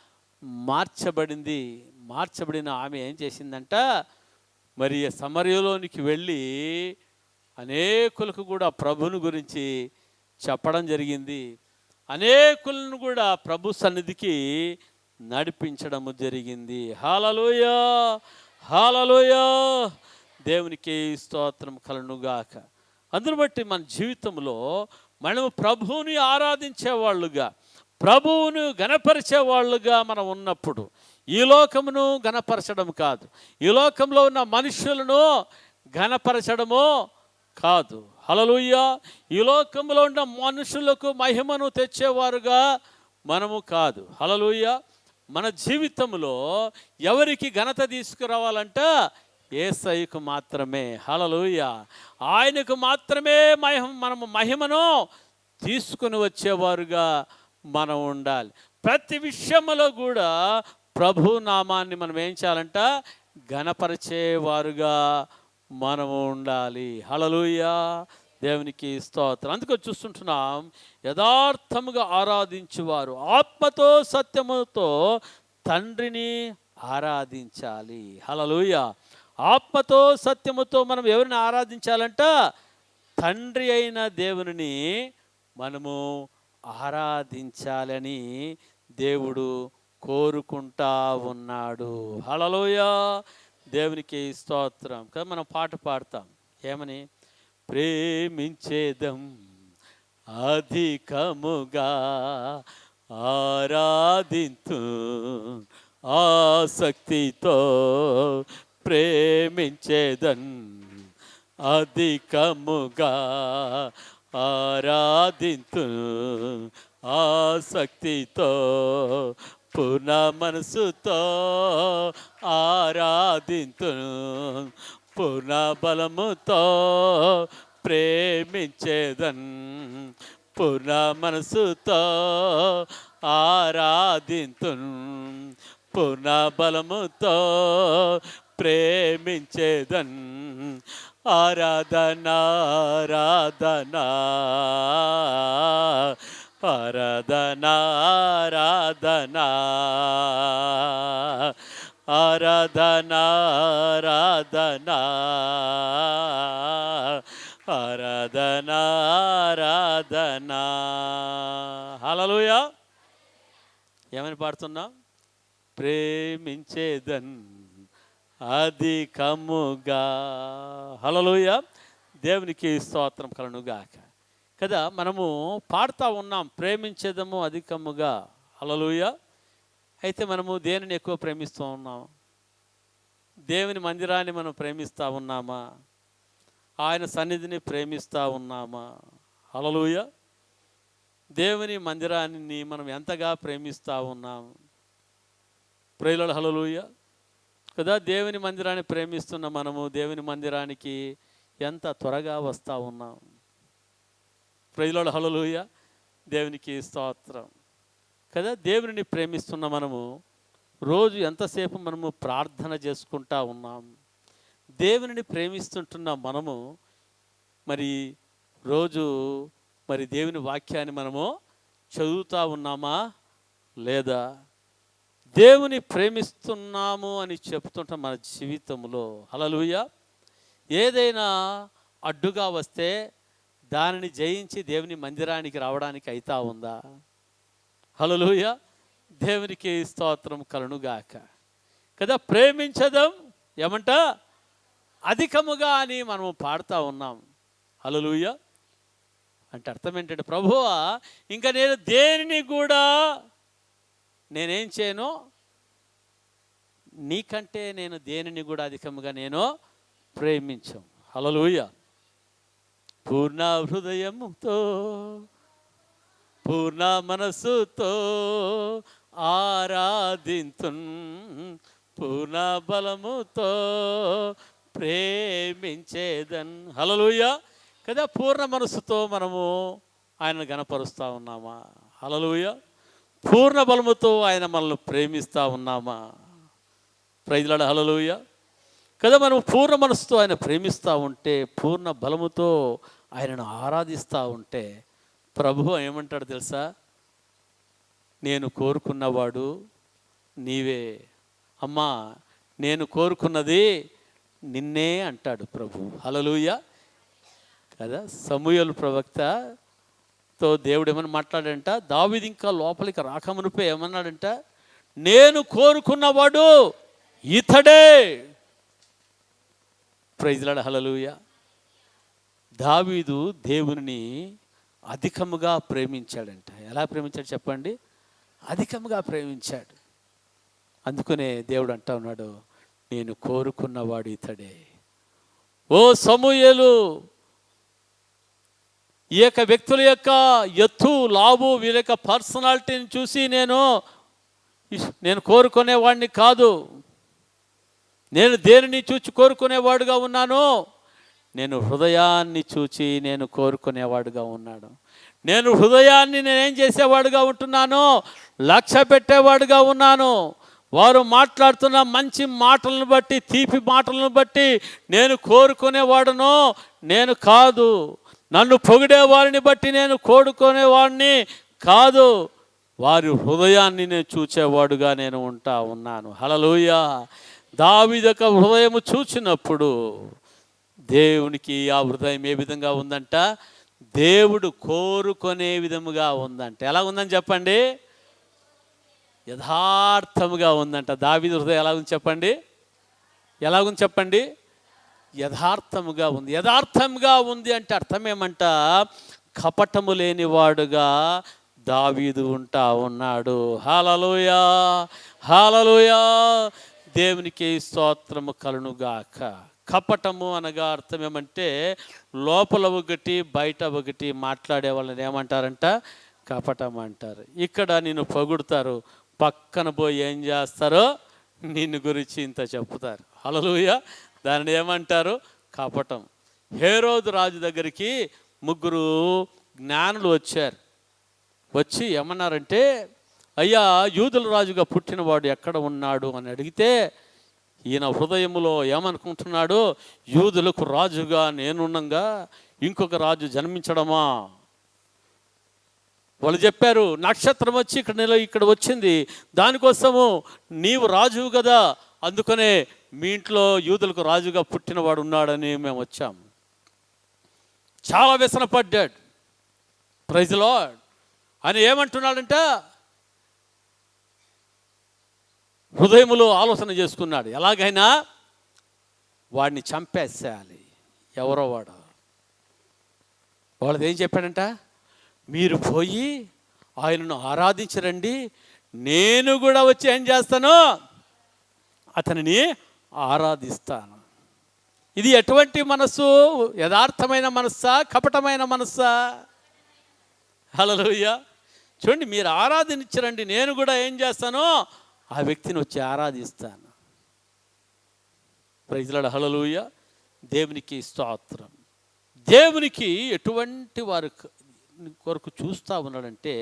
మార్చబడింది. మార్చబడిన ఆమె ఏం చేసిందంట? మరి సమరయలోనికి వెళ్ళి అనేకులకు కూడా ప్రభుని గురించి చెప్పడం జరిగింది. అనేకులను కూడా ప్రభు సన్నిధికి నడిపించడము జరిగింది. హల్లెలూయా, హల్లెలూయా, దేవునికి స్తోత్రం కలుగునుగాక. అందును బట్టి మన జీవితంలో మనము ప్రభువుని ఆరాధించేవాళ్ళుగా, ప్రభువును గణపరిచేవాళ్ళుగా మనం ఉన్నప్పుడు, ఈ లోకమును గణపరచడం కాదు, ఈ లోకంలో ఉన్న మనుషులను గణపరచడము కాదు. హల్లెలూయా. ఈ లోకంలో ఉన్న మనుషులకు మహిమను తెచ్చేవారుగా మనము కాదు. హల్లెలూయా. మన జీవితంలో ఎవరికి ఘనత తీసుకురావాలంట? యేసయ్యకు మాత్రమే. హల్లెలూయా. ఆయనకు మాత్రమే మనము మహిమను తీసుకుని వచ్చేవారుగా మనం ఉండాలి. ప్రతి విషయంలో కూడా ప్రభు నామాన్ని మనం ఏం చేయాలంట? ఘనపరిచేవారుగా మనము ఉండాలి. హల్లెలూయా, దేవునికి స్తోత్రం. అందుకే చూస్తుంటున్నాం, యథార్థముగా ఆరాధించువారు ఆత్మతో సత్యముతో తండ్రిని ఆరాధించాలి. హల్లెలూయా. ఆత్మతో సత్యముతో మనం ఎవరిని ఆరాధించాలంట? తండ్రి అయిన దేవుని మనము ఆరాధించాలని దేవుడు కోరుకుంటా ఉన్నాడు. హల్లెలూయా, దేవునికి స్తోత్రం. కదా మనం పాట పాడతాం ఏమని? ప్రేమించేదం అధికముగా ఆరాధింతు ఆసక్తితో, ప్రేమించేదన్ అధికముగా ఆరాధింతు ఆసక్తితో, పూర్ణ మనసుతో ఆరాధింతు పూర్ణ బలముతో, ప్రేమించేదన్ పూర్ణ మనసుతో ఆరాధింతు పూర్ణ బలముతో, ప్రేమించేదన్. ఆరాధన ఆరాధన ఆరాధన ఆరాధన ఆరాధన ఆరాధన ఆరాధన ఆరాధన. హల్లెలూయా. ఏమని పాడుతున్నాం? ప్రేమించేదన్ అధికముగా. హల్లెలూయా, దేవునికి స్తోత్రం కలుగునుగాక. కదా మనము పాడుతూ ఉన్నాం, ప్రేమించేదము అధికముగా. హల్లెలూయా. అయితే మనము దేనిని ఎక్కువ ప్రేమిస్తూ ఉన్నాం? దేవుని మందిరాన్ని మనం ప్రేమిస్తూ ఉన్నామా? ఆయన సన్నిధిని ప్రేమిస్తూ ఉన్నామా? హల్లెలూయా. దేవుని మందిరాన్ని మనం ఎంతగా ప్రేమిస్తూ ఉన్నాం? ప్రేయలో హల్లెలూయా. కదా దేవుని మందిరాన్ని ప్రేమిస్తున్న మనము దేవుని మందిరానికి ఎంత త్వరగా వస్తూ ఉన్నాం? ప్రేయలో హల్లెలూయా, దేవునికి స్తోత్రం. కదా దేవుని ప్రేమిస్తున్న మనము రోజు ఎంతసేపు మనము ప్రార్థన చేసుకుంటా ఉన్నాం? దేవుని ప్రేమిస్తుంటున్న మనము మరి రోజు మరి దేవుని వాక్యాన్ని మనము చదువుతూ ఉన్నామా లేదా? దేవుని ప్రేమిస్తున్నాము అని చెప్తుంటాం మన జీవితంలో. హల్లెలూయా. ఏదైనా అడ్డుగా వస్తే దానిని జయించి దేవుని మందిరానికి రావడానికి అయితా ఉందా? హల్లెలూయా, దేవునికి స్తోత్రం కలుగునుగాక. కదా ప్రేమించడం ఏమంట? అధికముగా అని మనము పాడుతూ ఉన్నాం. హల్లెలూయా. అంటే అర్థం ఏంటంటే, ప్రభువా ఇంకా నేను దేనిని కూడా నేనేం చేయను, నీకంటే నేను దేనిని కూడా అధికముగా నేను ప్రేమించను. హల్లెలూయా. పూర్ణ హృదయముతో పూర్ణ మనసుతో ఆరాధింతున్ పూర్ణ బలముతో ప్రేమించేదన్. హల్లెలూయా. కదా పూర్ణ మనసుతో మనము ఆయనను గణపరుస్తూ ఉన్నామా? హల్లెలూయా. పూర్ణ బలముతో ఆయన మనల్ని ప్రేమిస్తూ ఉన్నామా? Praise lord, hallelujah. కదా, మనం పూర్ణ మనసుతో ఆయన ప్రేమిస్తూ ఉంటే, పూర్ణ బలముతో ఆయనను ఆరాధిస్తూ ఉంటే ప్రభువు ఏమంటాడు తెలుసా? నేను కోరుకున్నవాడు నీవే అమ్మా, నేను కోరుకున్నది నిన్నే అంటాడు ప్రభు. హల్లెలూయా. కదా, సమూయేలు ప్రవక్తతో దేవుడు ఏమని మాట్లాడంట? దావీదు ఇంకా లోపలికి రాకమునుపే ఏమన్నాడంట? నేను కోరుకున్నవాడు ఇతడే. ప్రైజ్ లార్డ్, హల్లెలూయా. దావీదు దేవుని అధికముగా ప్రేమించాడంట. ఎలా ప్రేమించాడు చెప్పండి? అధికముగా ప్రేమించాడు. అందుకనే దేవుడు అంటా ఉన్నాడు, నేను కోరుకున్నవాడు ఇతడే. ఓ సమూయేలు, ఈ యొక్క వ్యక్తుల యొక్క ఎత్తు లావు, వీళ్ళ యొక్క పర్సనాలిటీని చూసి నేను కోరుకునేవాడిని కాదు. నేను దేనిని చూచి కోరుకునేవాడుగా ఉన్నాను? నేను హృదయాన్ని చూచి నేను కోరుకునేవాడుగా ఉన్నాడు. నేను హృదయాన్ని నేనేం చేసేవాడుగా ఉంటున్నాను? లక్ష్య పెట్టేవాడుగా ఉన్నాను. వారు మాట్లాడుతున్న మంచి మాటలను బట్టి, తీపి మాటలను బట్టి నేను కోరుకునేవాడును నేను కాదు. నన్ను పొగిడే వారిని బట్టి నేను కోరుకునేవాడిని కాదు. వారి హృదయాన్ని నేను చూచేవాడుగా నేను ఉన్నాను. హల్లెలూయా. దావీదు యొక్క హృదయము చూచినప్పుడు దేవునికి ఆ హృదయం ఏ విధంగా ఉందంట? దేవుడు కోరుకునే విధముగా ఉందంట. ఎలా ఉందని చెప్పండి? యథార్థముగా ఉందంట. దావీదు హృదయం ఎలా ఉంది చెప్పండి? ఎలాగుంది చెప్పండి? యథార్థముగా ఉంది. యథార్థంగా ఉంది అంటే అర్థం ఏమంట? కపటము లేనివాడుగా దావీదు ఉన్నాడు. హల్లెలూయా, హల్లెలూయా. దేవునికి స్తోత్రము కలుగుగాక. కపటము అనగా అర్థం ఏమంటే లోపల ఒకటి బయట ఒకటి మాట్లాడే వాళ్ళని ఏమంటారంట? కపటం అంటారు. ఇక్కడ నిన్ను పొగుడుతారు, పక్కన పోయి ఏం చేస్తారో నిన్ను గురించి ఇంత చెప్తారు. హల్లెలూయా. దానిని ఏమంటారు? కపటం. హేరోదు రాజు దగ్గరికి 3 జ్ఞానులు వచ్చారు. వచ్చి ఏమన్నారంటే, అయ్యా, యూదుల రాజుగా పుట్టినవాడు ఎక్కడ ఉన్నాడు అని అడిగితే, ఈయన హృదయములో ఏమనుకుంటున్నాడు? యూదులకు రాజుగా నేనుండగా ఇంకొక రాజు జన్మించడమా? వాళ్ళు చెప్పారు, నక్షత్రం వచ్చి ఇక్కడ వచ్చింది, దానికోసము నీవు రాజువు కదా, అందుకనే మీ ఇంట్లో యూదులకు రాజుగా పుట్టినవాడు ఉన్నాడని మేము వచ్చాము. చాలా వ్యసనపడ్డాడు. Praise lord. అని ఏమంటున్నాడంట? హృదయములో ఆలోచన చేసుకున్నాడు, ఎలాగైనా వాడిని చంపేసేయాలి. ఎవరో వాళ్ళది ఏం చెప్పాడంట? మీరు పోయి ఆయనను ఆరాధించరండి, నేను కూడా వచ్చి ఏం చేస్తాను? అతనిని ఆరాధిస్తాను. ఇది ఎటువంటి మనస్సు? యథార్థమైన మనస్సా? కపటమైన మనస్సా? హల్లెలూయా. చూడండి, మీరు ఆరాధించరండి, నేను కూడా ఏం చేస్తాను? ఆ వ్యక్తిని వచ్చి ఆరాధిస్తాను. Praise lord, hallelujah. దేవునికి స్తోత్రం. దేవునికి ఎటువంటి వారి కొరకు చూస్తూ ఉన్నాడంటే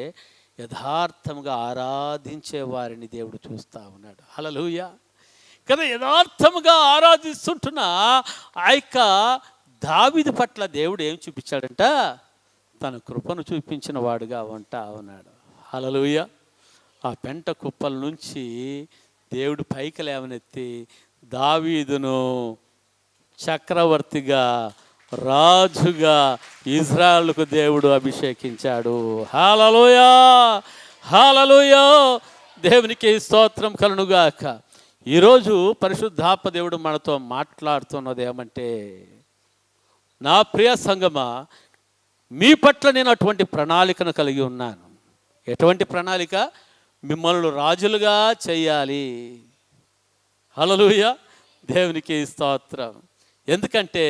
యథార్థంగా ఆరాధించే వారిని దేవుడు చూస్తూ ఉన్నాడు. హల్లెలూయా. కదా, యథార్థముగా ఆరాధిస్తుంటున్న ఆ యొక్క దావీదు పట్ల దేవుడు ఏం చూపించాడంట? తన కృపను చూపించిన వాడుగా ఉన్నాడు. హల్లెలూయా. ఆ పెంట కుప్పల నుంచి దేవుడు పైకి లేవనెత్తి దావీదును చక్రవర్తిగా, రాజుగా ఇజ్రాయెలుకు దేవుడు అభిషేకించాడు. హల్లెలూయా, హల్లెలూయా. దేవునికి స్తోత్రం కలుగుగాక. ఈరోజు పరిశుద్ధాత్మ దేవుడు మనతో మాట్లాడుతున్నది ఏమంటే, నా ప్రియ సంగమా, మీ పట్ల నేను అటువంటి ప్రణాళికను కలిగి ఉన్నాను. ఎటువంటి ప్రణాళిక? మిమ్మల్ని రాజులుగా చేయాలి. హల్లెలూయా. దేవునికి స్తోత్రం. ఎందుకంటే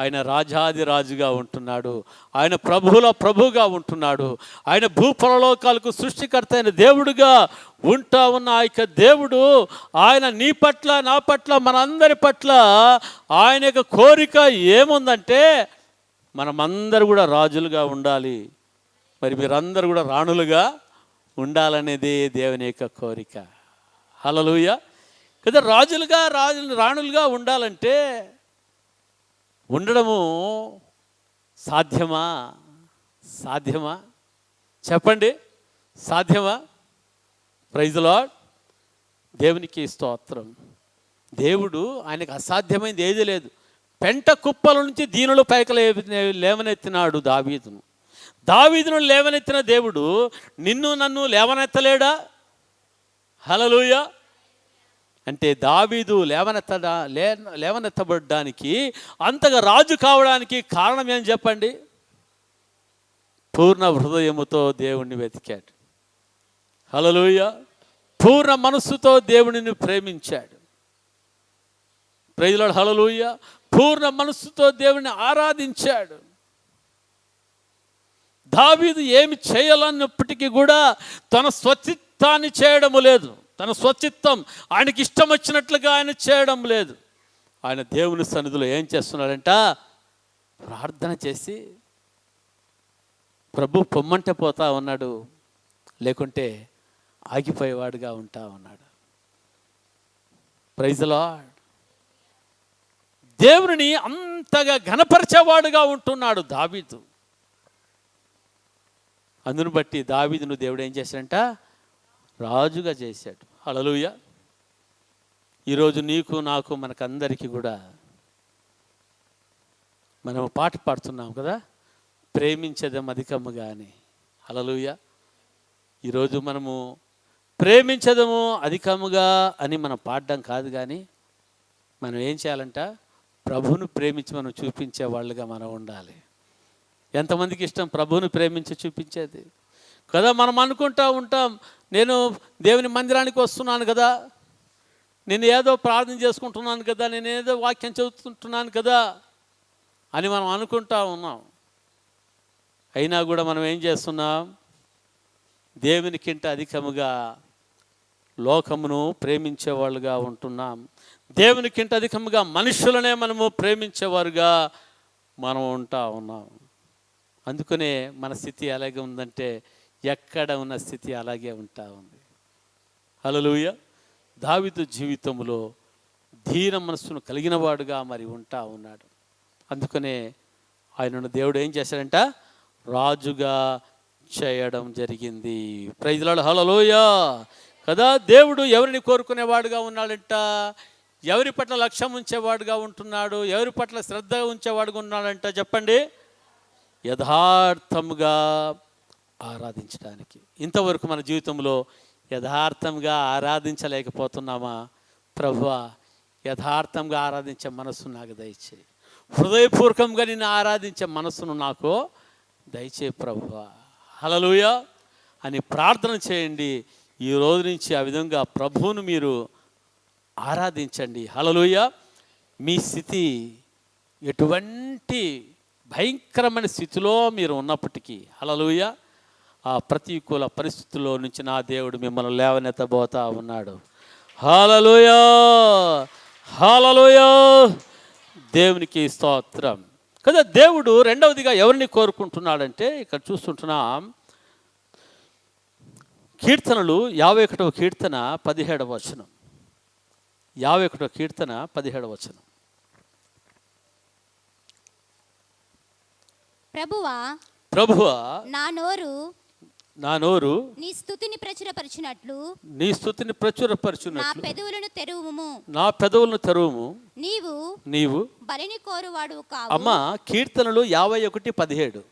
ఆయన రాజాది రాజుగా ఉంటున్నాడు, ఆయన ప్రభువుల ప్రభువుగా ఉంటున్నాడు, ఆయన భూపరలోకాలకు సృష్టికర్త అయిన దేవుడుగా ఉన్న ఆ యొక్క దేవుడు, ఆయన నీ పట్ల, నా పట్ల, మనందరి పట్ల ఆయన యొక్క కోరిక ఏముందంటే మనమందరూ కూడా రాజులుగా ఉండాలి. మరి మీరందరూ కూడా రాణులుగా ఉండాలనేది దేవుని యొక్క కోరిక. హల్లెలూయా. కదా రాణులుగా ఉండాలంటే ఉండడము సాధ్యమా? చెప్పండి, సాధ్యమా? Praise the Lord. దేవునికి స్తోత్రం. దేవుడు, ఆయనకు అసాధ్యమైనది ఏది లేదు. పెంట కుప్పల నుంచి దీనులు పైకి లేవనెత్తినాడు దావీదును లేవనెత్తిన దేవుడు నిన్ను నన్ను లేవనెత్తలేడా? హల్లెలూయా. అంటే దావీదు లేవనెత్తబడ్డానికి, అంతగా రాజు కావడానికి కారణం ఏం చెప్పండి? పూర్ణ హృదయముతో దేవుణ్ణి వెతికాడు. హల్లెలూయా. పూర్ణ మనస్సుతో దేవునిని ప్రేమించాడు. Praise the lord. హల్లెలూయా. పూర్ణ మనస్సుతో దేవుని ఆరాధించాడు. దావీదు ఏమి చేయాలన్నప్పటికీ కూడా తన స్వచిత్తాన్ని చేయడము లేదు. తన స్వచిత్తం, ఆయనకి ఇష్టం వచ్చినట్లుగా ఆయన చేయడం లేదు. ఆయన దేవుని సన్నిధిలో ఏం చేస్తున్నాడంట? ప్రార్థన చేసి ప్రభు పొమ్మంటే పోతా ఉన్నాడు, లేకుంటే ఆగిపోయేవాడుగా ఉంటా ఉన్నాడు. Praise the Lord. దేవుని అంతగా ఘనపరిచేవాడుగా ఉంటున్నాడు దావీదు. అందును బట్టి దావీదును దేవుడు ఏం చేశాడంట? రాజుగా చేశాడు. హల్లెలూయా. ఈరోజు నీకు నాకు మనకందరికీ కూడా మనం పాట పాడుతున్నాం కదా, ప్రేమించదం అధికముగా అని. హల్లెలూయా. ఈరోజు మనము ప్రేమించదము అధికముగా అని మనం పాడడం కాదు, కానీ మనం ఏం చేయాలంట? ప్రభువును ప్రేమించి మనం చూపించే వాళ్ళుగా మనం ఉండాలి. ఎంతమందికి ఇష్టం ప్రభువును ప్రేమించి చూపించేది కదా? మనం అనుకుంటూ ఉంటాం, నేను దేవుని మందిరానికి వస్తున్నాను కదా, నేను ఏదో ప్రార్థన చేసుకుంటున్నాను కదా, నేను ఏదో వాక్యం చదువుతుంటున్నాను కదా అని మనం అనుకుంటా ఉన్నాం. అయినా కూడా మనం ఏం చేస్తున్నాం? దేవునికింట అధికముగా లోకమును ప్రేమించేవాళ్ళుగా ఉంటున్నాం. దేవునికింట అధికముగా మనుషులనే మనము ప్రేమించేవారుగా మనం ఉంటా ఉన్నాం. అందుకనే మన స్థితి అలాగే ఉందంటే, ఎక్కడ ఉన్న స్థితి అలాగే ఉంటా ఉంది. హల్లెలూయా. దావీదు జీవితంలో ధీర మనస్సును కలిగిన వాడుగా మరి ఉంటా ఉన్నాడు. అందుకనే ఆయనను దేవుడు ఏం చేశాడంట? రాజుగా చేయడం జరిగింది. Praise the lord. హల్లెలూయా. కదా, దేవుడు ఎవరిని కోరుకునేవాడుగా ఉన్నాడంట? ఎవరి పట్ల లక్ష్యం ఉంచేవాడుగా ఉంటున్నాడు? ఎవరి పట్ల శ్రద్ధ ఉంచేవాడుగా ఉన్నాడంట? చెప్పండి. యథార్థముగా ఆరాధించడానికి. ఇంతవరకు మన జీవితంలో యథార్థంగా ఆరాధించలేకపోతున్నామా? ప్రభువా, యథార్థంగా ఆరాధించే మనస్సు నాకు దయచేయి. హృదయపూర్వకంగా నిన్ను ఆరాధించే మనస్సును నాకు దయచేయి ప్రభువా. హల్లెలూయా అని ప్రార్థన చేయండి. ఈ రోజు నుంచి ఆ విధంగా ప్రభువును మీరు ఆరాధించండి. హల్లెలూయా. మీ స్థితి ఎటువంటి భయంకరమైన స్థితిలో మీరు ఉన్నప్పటికీ, హల్లెలూయా, ఆ ప్రతికూల పరిస్థితుల్లో నుంచి నా దేవుడు మిమ్మల్ని లేవనెత్తబోతా ఉన్నాడు. హల్లెలూయా. హల్లెలూయా. దేవునికి స్తోత్రం. కదా, దేవుడు రెండవదిగా ఎవరిని కోరుకుంటున్నాడంటే, ఇక్కడ చూస్తుంటున్నాం, కీర్తనలు 51వ కీర్తన 17వ వచనం. 51వ కీర్తన 17వ వచనం. ప్రభువా నా నోరు నీ స్తుతిని ప్రచురపరచునట్లు నా పెదవులను తెరువుము. నీవు బలిని కోరువాడు కావు. అమ్మా, కీర్తనలు 51:17.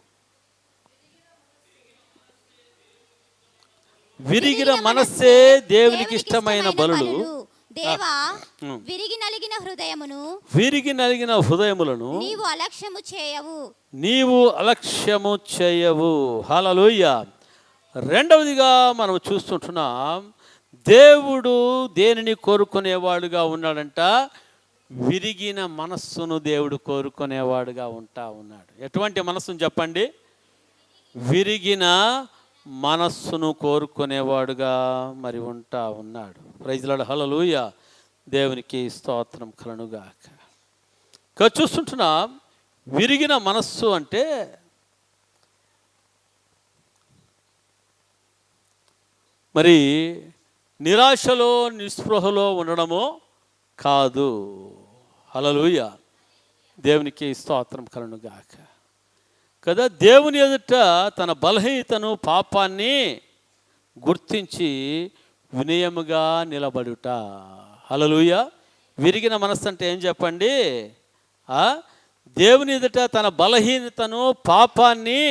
విరిగిన మనస్సే దేవునికి ఇష్టమైన బలులు. దేవా, విరిగి నలిగిన హృదయములను నీవు అలక్ష్యము చేయవు. హల్లెలూయా. రెండవదిగా మనం చూస్తుంటున్నాం, దేవుడు దేనిని కోరుకునేవాడుగా ఉన్నాడంట? విరిగిన మనస్సును దేవుడు కోరుకునేవాడుగా ఉంటా ఉన్నాడు. ఎటువంటి మనస్సును చెప్పండి? విరిగిన మనస్సును కోరుకునేవాడుగా మరి ఉంటా ఉన్నాడు. Praise the lord. హల్లెలూయా. దేవునికి స్తోత్రం కలుగుగాక. చూస్తుంటున్నాం, విరిగిన మనస్సు అంటే మరి నిరాశలో నిస్పృహలో ఉండడము కాదు. హల్లెలూయా. దేవునికి స్తోత్రం కలుగును గాక. కదా, దేవుని ఎదుట తన బలహీనతను పాపాన్ని గుర్తించి వినయముగా నిలబడుట. హల్లెలూయా. విరిగిన మనస్సు అంటే ఏం చెప్పండి? దేవుని ఎదుట తన బలహీనతను పాపాన్ని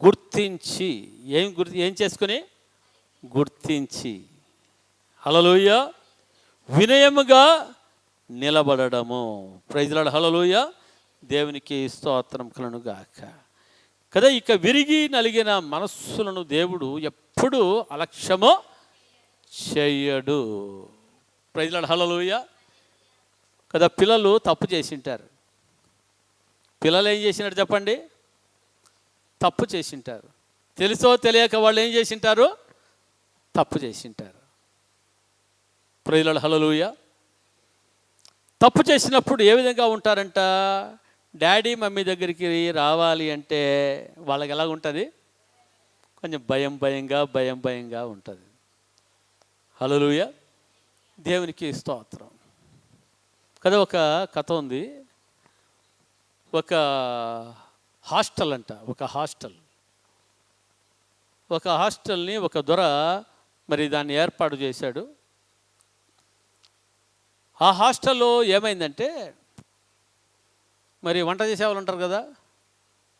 గుర్తించి ఏం చేసుకుని గుర్తించి, హల్లెలూయా, వినయముగా నిలబడము. Praise lord. హల్లెలూయా. దేవునికి స్తోత్రం కలుగును గాక. కదా, ఇక విరిగి నలిగిన మనస్సులను దేవుడు ఎప్పుడూ అలక్ష్యము చేయడు. Praise lord. హల్లెలూయా. కదా, పిల్లలు తప్పు చేసింటారు. పిల్లలు ఏం చేసినారు చెప్పండి? తప్పు చేసింటారు. తెలుసో తెలియక వాళ్ళు ఏం చేసింటారు? తప్పు చేసింటారు. Praise lord. హల్లెలూయా. తప్పు చేసినప్పుడు ఏ విధంగా ఉంటారంట? డాడీ మమ్మీ దగ్గరికి రావాలి అంటే వాళ్ళకి ఎలాగ ఉంటుంది? కొంచెం భయంగా ఉంటుంది. హల్లెలూయా. దేవునికి స్తోత్రం. కదా, ఒక కథ ఉంది. ఒక హాస్టల్ అంట. ఒక హాస్టల్ని ఒక దొర మరి దాన్ని ఏర్పాటు చేశాడు. ఆ హాస్టల్లో ఏమైందంటే, మరి వంట చేసేవాళ్ళు ఉంటారు కదా,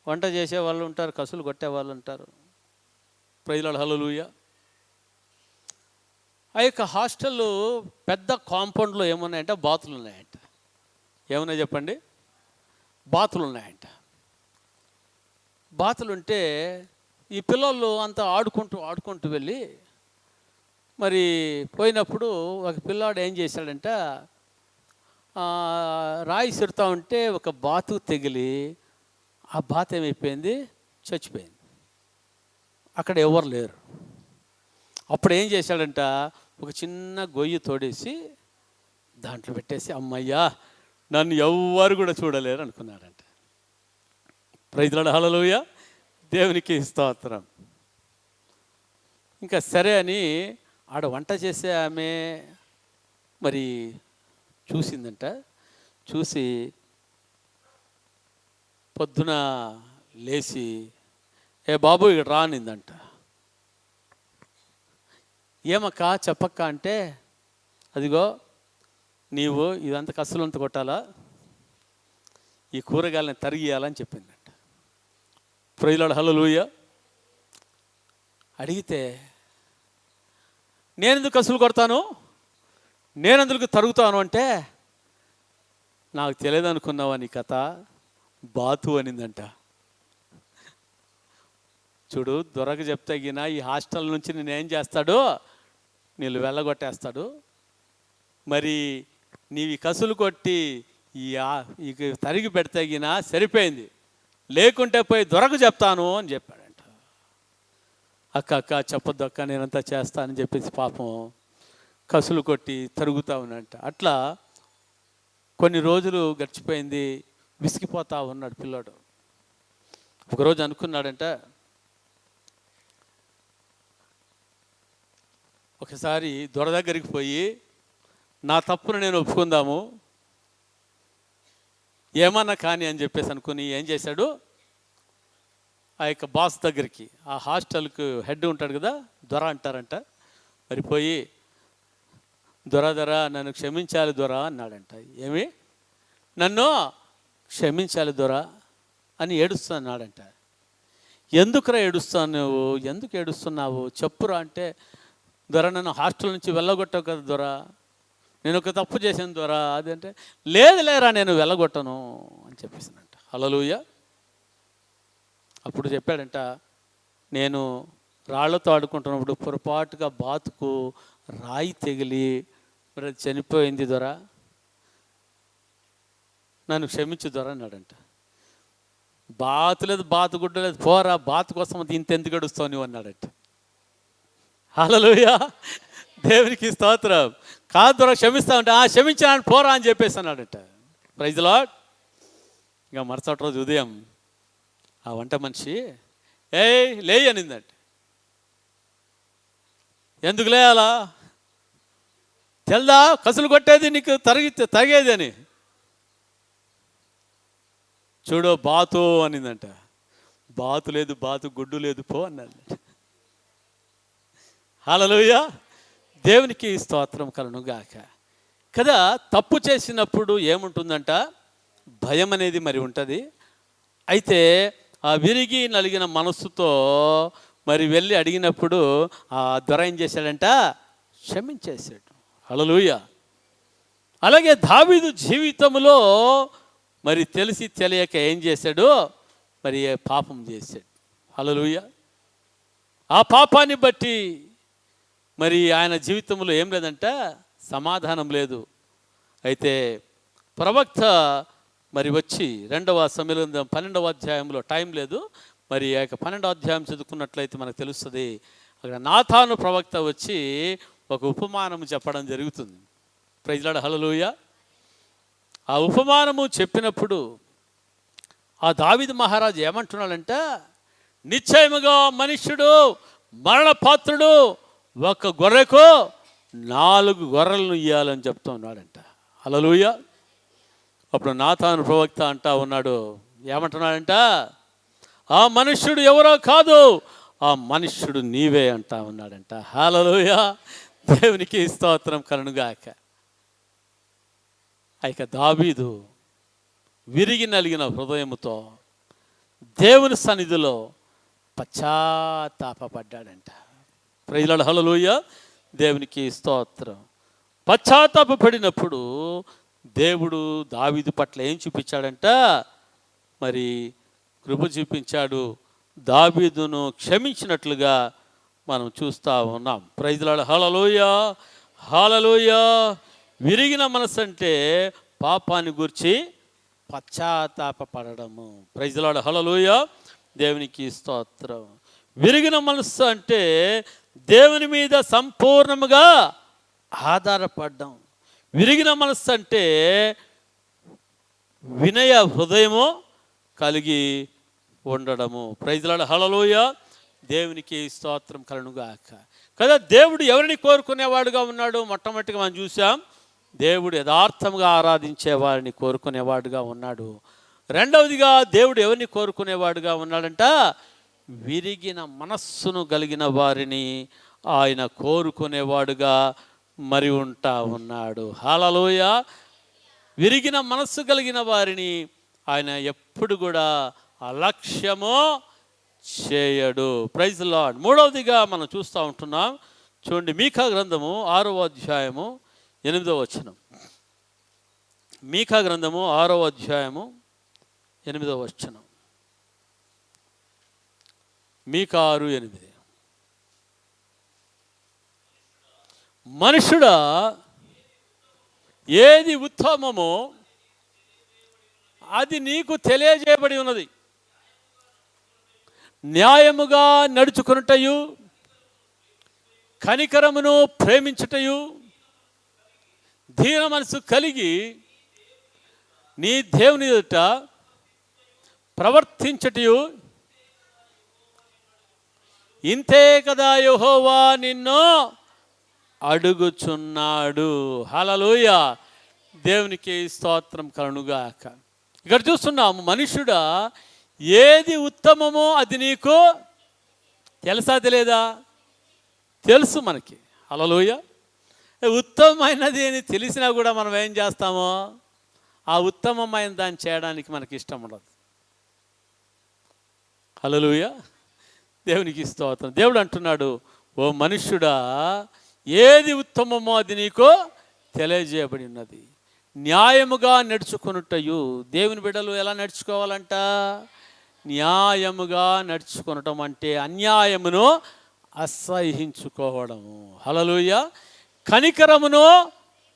వంట చేసేవాళ్ళు ఉంటారు, కసులు కొట్టేవాళ్ళు ఉంటారు. Praise lord. హల్లెలూయా. ఆ యొక్క హాస్టల్లో పెద్ద కాంపౌండ్లో ఏమున్నాయంటే బాతులు ఉన్నాయంట. ఏమున్నాయి చెప్పండి? బాతులు ఉన్నాయంట. బాతులు ఉంటే ఈ పిల్లలు అంతా ఆడుకుంటూ వెళ్ళి మరి పోయినప్పుడు ఒక పిల్లాడు ఏం చేశాడంట, రాయి సిరుతా ఉంటే ఒక బాతు తెగిలి ఆ బాతు ఏమైపోయింది? చచ్చిపోయింది. అక్కడ ఎవరు లేరు. అప్పుడు ఏం చేశాడంట, ఒక చిన్న గొయ్యి తోడేసి దాంట్లో పెట్టేసి, అమ్మయ్యా నన్ను ఎవ్వరు కూడా చూడలేరు అనుకున్నాడంట. Praise lord. హల్లెలూయా. దేవునికి స్తోత్రం. ఇంకా సరే అని ఆడ వంట చేసే ఆమె మరి చూసిందంట. చూసి పొద్దున లేచి, ఏ బాబు ఇక్కడ రానిందంట. ఏమక్క చెప్పక్క అంటే, అదిగో నీవు ఇదంతా కసులంత కొట్టాలా, ఈ కూరగాయలని తరిగియాలని చెప్పిందంట. Praise lord. హల్లెలూయా. అడిగితే, నేనెందుకు కసులు కొడతాను, నేనెందుకు తరుగుతాను అంటే, నాకు తెలియదు అనుకున్నావా నీ కథ, బాతు అనిందంట. చూడు, దొరకు చెప్తగిన ఈ హాస్టల్ నుంచి నేనేం చేస్తాడు, నీళ్ళు వెళ్ళగొట్టేస్తాడు. మరి నీవి కసులు కొట్టి ఈ తరిగి పెడితేగిన సరిపోయింది, లేకుంటే పోయి దొరకు చెప్తాను అని చెప్పాడంట. అక్క చెప్పొద్దు అక్క, నేనంతా చేస్తానని చెప్పేసి పాపం కసులు కొట్టి తరుగుతూ ఉన్నంట. అట్లా కొన్ని రోజులు గడిచిపోయింది. విసిగిపోతా ఉన్నాడు పిల్లాడు. ఒకరోజు అనుకున్నాడంట, ఒకసారి దొర దగ్గరికి పోయి నా తప్పును నేను ఒప్పుకుందాము, ఏమన్నా కానీ అని చెప్పేసి అనుకుని ఏం చేశాడు, ఆ యొక్క బాస్ దగ్గరికి, ఆ హాస్టల్కు హెడ్ ఉంటాడు కదా, దొర అంటారంట, మరి పోయి దొర నన్ను క్షమించాలి దొర అన్నాడంట. ఏమి, నన్ను క్షమించాలి దొర అని ఏడుస్తున్నాడంట. ఎందుకురా ఏడుస్తావు నువ్వు, ఎందుకు ఏడుస్తున్నావు చెప్పురా అంటే, దొర నన్ను హాస్టల్ నుంచి వెళ్ళగొట్టావు కదా దొర, నేను ఒక తప్పు చేశాను దొర అదంటే, లేదు లేరా నేను వెళ్ళగొట్టను అని చెప్పేసానంట. హల్లెలూయా. అప్పుడు చెప్పాడంట, నేను రాళ్లతో ఆడుకుంటున్నప్పుడు పొరపాటుగా బాతుకు రాయి తెగిలి మరి అది చనిపోయింది దొర, నన్ను క్షమించు దొర అన్నాడంట. బాతు లేదు, బాతు గుడ్డ లేదు, పోరా బాతు కోసం ఇంతెందుకు గడుస్తావు నువ్వు అన్నాడట. హల్లెలూయా. దేవునికి స్తోత్రం. కాదు దొర క్షమిస్తామంటే, క్షమించాను పోరా అని చెప్పేసి అన్నాడట. Praise Lord. ఇంకా మరుసటి రోజు ఉదయం ఆ వంట మనిషి లేయ్ అనిందంట. ఎందుకులే అలా తెల్దా కసులు కొట్టేది నీకు తరిగేది అని. చూడు బాతు అనిందంట. బాతు లేదు, బాతు గుడ్డు లేదు, పో అన్నాడు. హల్లెలూయా, దేవునికి స్తోత్రం కలుగునుగాక. కదా, తప్పు చేసినప్పుడు ఏముంటుందంట, భయం అనేది మరి ఉంటుంది. అయితే ఆ విరిగి నలిగిన మనస్సుతో మరి వెళ్ళి అడిగినప్పుడు ఆ దొర ఏం చేశాడంట, క్షమించేశాడు. హల్లెలూయా. అలాగే దావీదు జీవితంలో మరి తెలిసి తెలియక ఏం చేశాడు, మరి పాపం చేశాడు. హల్లెలూయా. ఆ పాపాన్ని బట్టి మరి ఆయన జీవితంలో ఏం లేదంట, సమాధానం లేదు. అయితే ప్రవక్త మరి వచ్చి 2వ సమయంలో 12వ అధ్యాయంలో, టైం లేదు, మరి ఆ 12వ అధ్యాయం చదువుకున్నట్లయితే మనకు తెలుస్తుంది. అక్కడ నాతాను ప్రవక్త వచ్చి ఒక ఉపమానము చెప్పడం జరుగుతుంది. Praise lord, hallelujah. ఆ ఉపమానము చెప్పినప్పుడు ఆ దావీదు మహారాజు ఏమంటున్నాడంట, నిశ్చయముగా మనుష్యుడు మరణపాత్రుడు, ఒక గొర్రెకు 4 గొర్రెలను ఇయ్యాలని చెప్తూ ఉన్నాడంట. హల్లెలూయా. అప్పుడు నాతాను ప్రవక్త అంటా ఉన్నాడు, ఏమంటున్నాడంట, ఆ మనుష్యుడు ఎవరో కాదు, ఆ మనుష్యుడు నీవే అంటా ఉన్నాడంట. హల్లెలూయా, దేవునికి స్తోత్రం కలుగునుగాక. ఇక దావీదు విరిగి నలిగిన హృదయముతో దేవుని సన్నిధిలో పశ్చాత్తాపపడ్డాడంట. ప్రైజ్ లార్డ్, హల్లెలూయా, దేవునికి స్తోత్రం. పశ్చాత్తాపపడినప్పుడు దేవుడు దావీదు పట్ల ఏం చూపించాడంట, మరి కృప చూపించాడు. దావీదును క్షమించినట్లుగా మనం చూస్తూ ఉన్నాం. ప్రైజ్ లార్డ్, హల్లెలూయా, హల్లెలూయా. విరిగిన మనసు అంటే పాపాన్ని గురించి పశ్చాత్తాపపడము. ప్రైజ్ లార్డ్, హల్లెలూయా, దేవునికి స్తోత్రం. విరిగిన మనస్సు అంటే దేవుని మీద సంపూర్ణముగా ఆధారపడ్డం. విరిగిన మనస్సు అంటే వినయ హృదయము కలిగి ఉండడము. ప్రైజ్ లార్డ్, హల్లెలూయా, దేవునికి స్తోత్రం కలుగునుగాక. కదా, దేవుడు ఎవరిని కోరుకునేవాడుగా ఉన్నాడు? మొట్టమొదటిగా మనం చూసాం, దేవుడు యథార్థంగా ఆరాధించే వారిని కోరుకునేవాడుగా ఉన్నాడు. రెండవదిగా దేవుడు ఎవరిని కోరుకునేవాడుగా ఉన్నాడంట, విరిగిన మనస్సును కలిగిన వారిని ఆయన కోరుకునేవాడుగా మరి ఉంటా ఉన్నాడు. హల్లెలూయా. విరిగిన మనస్సు కలిగిన వారిని ఆయన ఎప్పుడు కూడా అలక్ష్యము చేయడు. Praise Lord. మూడవదిగా మనం చూస్తూ ఉంటున్నాం. చూడండి, మీకా గ్రంథము 6వ అధ్యాయము 8వ వచనం. మీకా గ్రంథము 6వ అధ్యాయము 8వ వచనం. మీకా 6:8. మనుషుడా, ఏది ఉత్తమమో అది నీకు తెలియజేయబడి ఉన్నది. న్యాయముగా నడుచుకొనుటయు, కనికరమును ప్రేమించుటయు, దీన మనసు కలిగి నీ దేవుని ఎదుట ప్రవర్తించుటయు, ఇంతే కదా యెహోవా నిన్ను అడుగుచున్నాడు. హల్లెలూయా, దేవునికి స్తోత్రం కలుగునుగాక. ఇక్కడ చూస్తున్నాము, మనుష్యుడా, ఏది ఉత్తమమో అది నీకు తెలుసా తెలియదా? తెలుసు మనకి. హల్లెలూయా. ఉత్తమమైనది అని తెలిసినా కూడా మనం ఏం చేస్తామో ఆ ఉత్తమమైన దాన్ని చేయడానికి మనకి ఇష్టం ఉండదు. హల్లెలూయా, దేవునికి స్తోత్రం. దేవుడు అంటున్నాడు, ఓ మనుష్యుడా, ఏది ఉత్తమమో అది నీకు తెలియజేయబడి ఉన్నది. న్యాయముగా నడుచుకొనుటయు. దేవుని బిడ్డలు ఎలా నడుచుకోవాలంట? న్యాయముగా నడుచుకొనటం అంటే అన్యాయమును అసహించుకోవడము. హల్లెలూయా. కనికరమును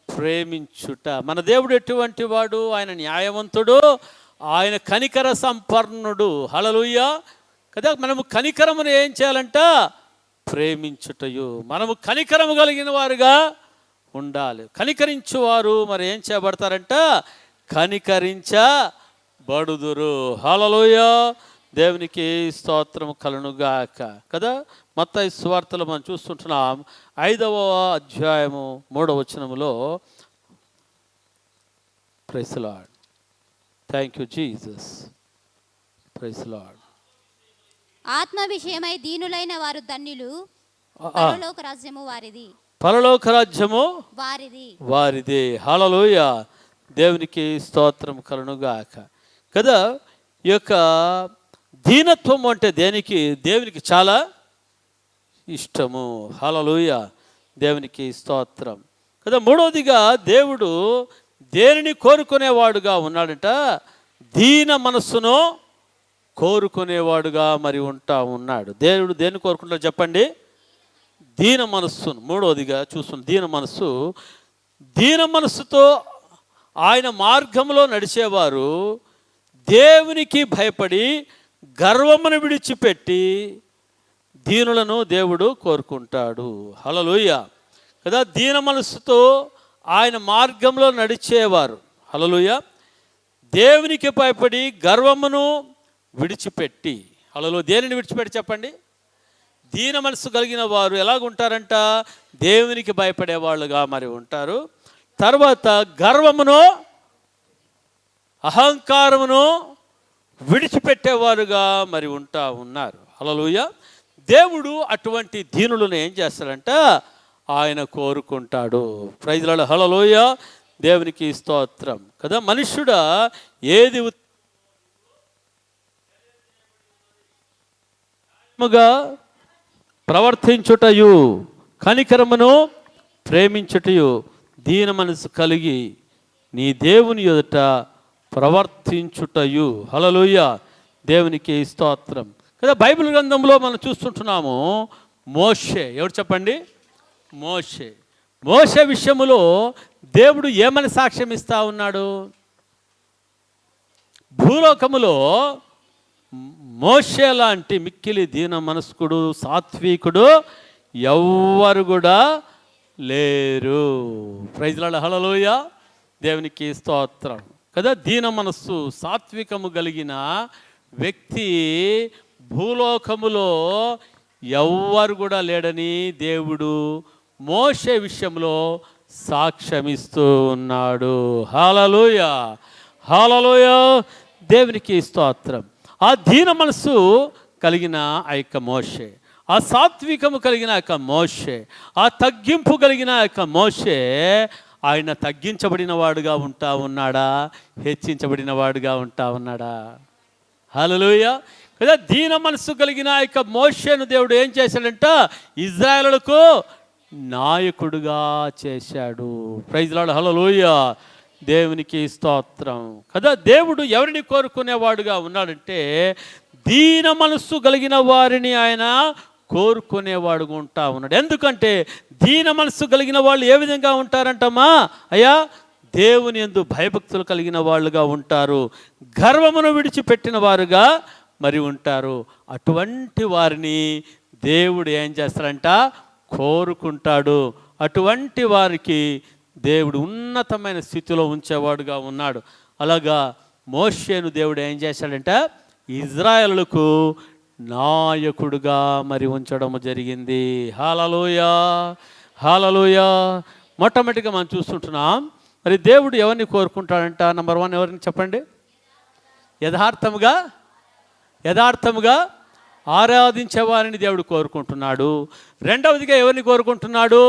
ప్రేమించుట. మన దేవుడు ఎటువంటి వాడు? ఆయన న్యాయవంతుడు, ఆయన కనికర సంపన్నుడు. హల్లెలూయా. కదా, మనము కనికరమును ఏం చేయాలంట? ప్రేమించుటయు. మనము కనికరము కలిగిన వారుగా ఉండాలి. కనికరించువారు మరి ఏం చేయబడతారంట? కనికరించబడుదురు. హల్లెలూయా, దేవునికి స్తోత్రం కలునుగాక. కదా, మత్తయి సువార్తలో మనం చూస్తుంటున్నాం 5వ అధ్యాయము 3వ వచనములో. Praise the Lord. Thank you Jesus. Praise the Lord. ఆత్మ విషయమై దీనులైన వారు ధన్యులు, పరలోక రాజ్యము వారిది. పరలోక రాజ్యము వారిది. వారిదే. హల్లెలూయా. దేవునికి స్తోత్రం కలునుగాక. కదా, ఈ యొక్క దీనత్వం అంటే దేవునికి చాలా ఇష్టము. హల్లెలూయా. దేవునికి స్తోత్రం. కదా, మూడవదిగా దేవుడు దేనిని కోరుకునేవాడుగా ఉన్నాడంట? దీన మనస్సును కోరుకునేవాడుగా మరి ఉంటా ఉన్నాడు. దేవుడు దేన్ని కోరుకుంటాడు చెప్పండి? దీన మనస్సును. మూడవదిగా చూస్తున్న దీన మనస్సు. దీన మనస్సుతో ఆయన మార్గంలో నడిచేవారు దేవునికి భయపడి గర్వమును విడిచిపెట్టి దీనులను దేవుడు కోరుకుంటాడు. హల్లెలూయా. కదా, దీన మనస్సుతో ఆయన మార్గంలో నడిచేవారు, హల్లెలూయా, దేవునికి భయపడి గర్వమును విడిచిపెట్టి. హల్లెలూయా. దేనిని విడిచిపెట్టి చెప్పండి? దీన మనస్సు కలిగిన వారు ఎలాగుంటారంట? దేవునికి భయపడే వాళ్ళుగా మరి ఉంటారు. తర్వాత గర్వమును అహంకారమును విడిచిపెట్టేవారుగా మరి ఉంటా ఉన్నారు. హల్లెలూయా. దేవుడు అటువంటి దీనులను ఏం చేస్తాడంట? ఆయన కోరుకుంటాడు. Praise the lord. హల్లెలూయా. దేవునికి స్తోత్రం. కదా, మనుష్యుడా ఏది ప్రవర్తించుటయు కనికరమును ప్రేమించుటయు దీన మనసు కలిగి నీ దేవుని ఎదుట ప్రవర్తించుటయు. హల్లెలూయా. దేవునికి స్తోత్రం. కదా, బైబిల్ గ్రంథంలో మనం చూస్తుంటున్నాము మోషే. ఎవరు చెప్పండి? మోషే. మోషే విషయములో దేవుడు ఏమని సాక్ష్యం ఇస్తా ఉన్నాడు? భూలోకములో మోషే లాంటి మిక్కిలి దీన మనస్కుడు, సాత్వికుడు ఎవ్వరు కూడా లేరు. Praise the lord. హల్లెలూయా. దేవునికి స్తోత్రం. కదా, దీన మనస్సు, సాత్వికము కలిగిన వ్యక్తి భూలోకములో ఎవ్వరు కూడా లేడని దేవుడు మోషే విషయంలో సాక్ష్యమిస్తూ ఉన్నాడు. హల్లెలూయా. హల్లెలూయా. దేవునికి స్తోత్రం. ఆ దీన మనస్సు కలిగిన ఆ యొక్క మోషే, ఆ సాత్వికము కలిగిన ఆ యొక్క మోషే, ఆ తగ్గింపు కలిగిన ఆ యొక్క మోషే, ఆయన తగ్గించబడిన వాడుగా ఉంటా ఉన్నాడా? హెచ్చించబడిన వాడుగా ఉంటా ఉన్నాడా? హల్లెలూయా. కదా, దీన మనస్సు కలిగిన ఆ యొక్క మోషేను దేవుడు ఏం చేశాడంట? ఇశ్రాయేలులకు నాయకుడుగా చేశాడు. Praise the lord. హల్లెలూయా. దేవునికి స్తోత్రం. కదా, దేవుడు ఎవరిని కోరుకునేవాడుగా ఉన్నాడంటే దీన మనస్సు కలిగిన వారిని ఆయన కోరుకునేవాడుగా ఉంటా ఉన్నాడు. ఎందుకంటే దీన మనస్సు కలిగిన వాళ్ళు ఏ విధంగా ఉంటారంటమ్మా? అయ్యా, దేవుని యందు భయభక్తులు కలిగిన వాళ్ళుగా ఉంటారు, గర్వమును విడిచిపెట్టిన వారుగా మరి ఉంటారు. అటువంటి వారిని దేవుడు ఏం చేస్తాడంట? కోరుకుంటాడు. అటువంటి వారికి దేవుడు ఉన్నతమైన స్థితిలో ఉంచేవాడుగా ఉన్నాడు. అలాగా మోషేను దేవుడు ఏం చేశాడంట? ఇశ్రాయేలులకు నాయకుడుగా మరి ఉంచడం జరిగింది. హల్లెలూయా. హల్లెలూయా. మొట్టమొదటిగా మనం చూస్తుంటున్నాం, మరి దేవుడు ఎవరిని కోరుకుంటాడంట? నంబర్ 1 ఎవరిని చెప్పండి? యథార్థముగా ఆరాధించే వారిని దేవుడు కోరుకుంటున్నాడు. రెండవదిగా ఎవరిని కోరుకుంటున్నాడు?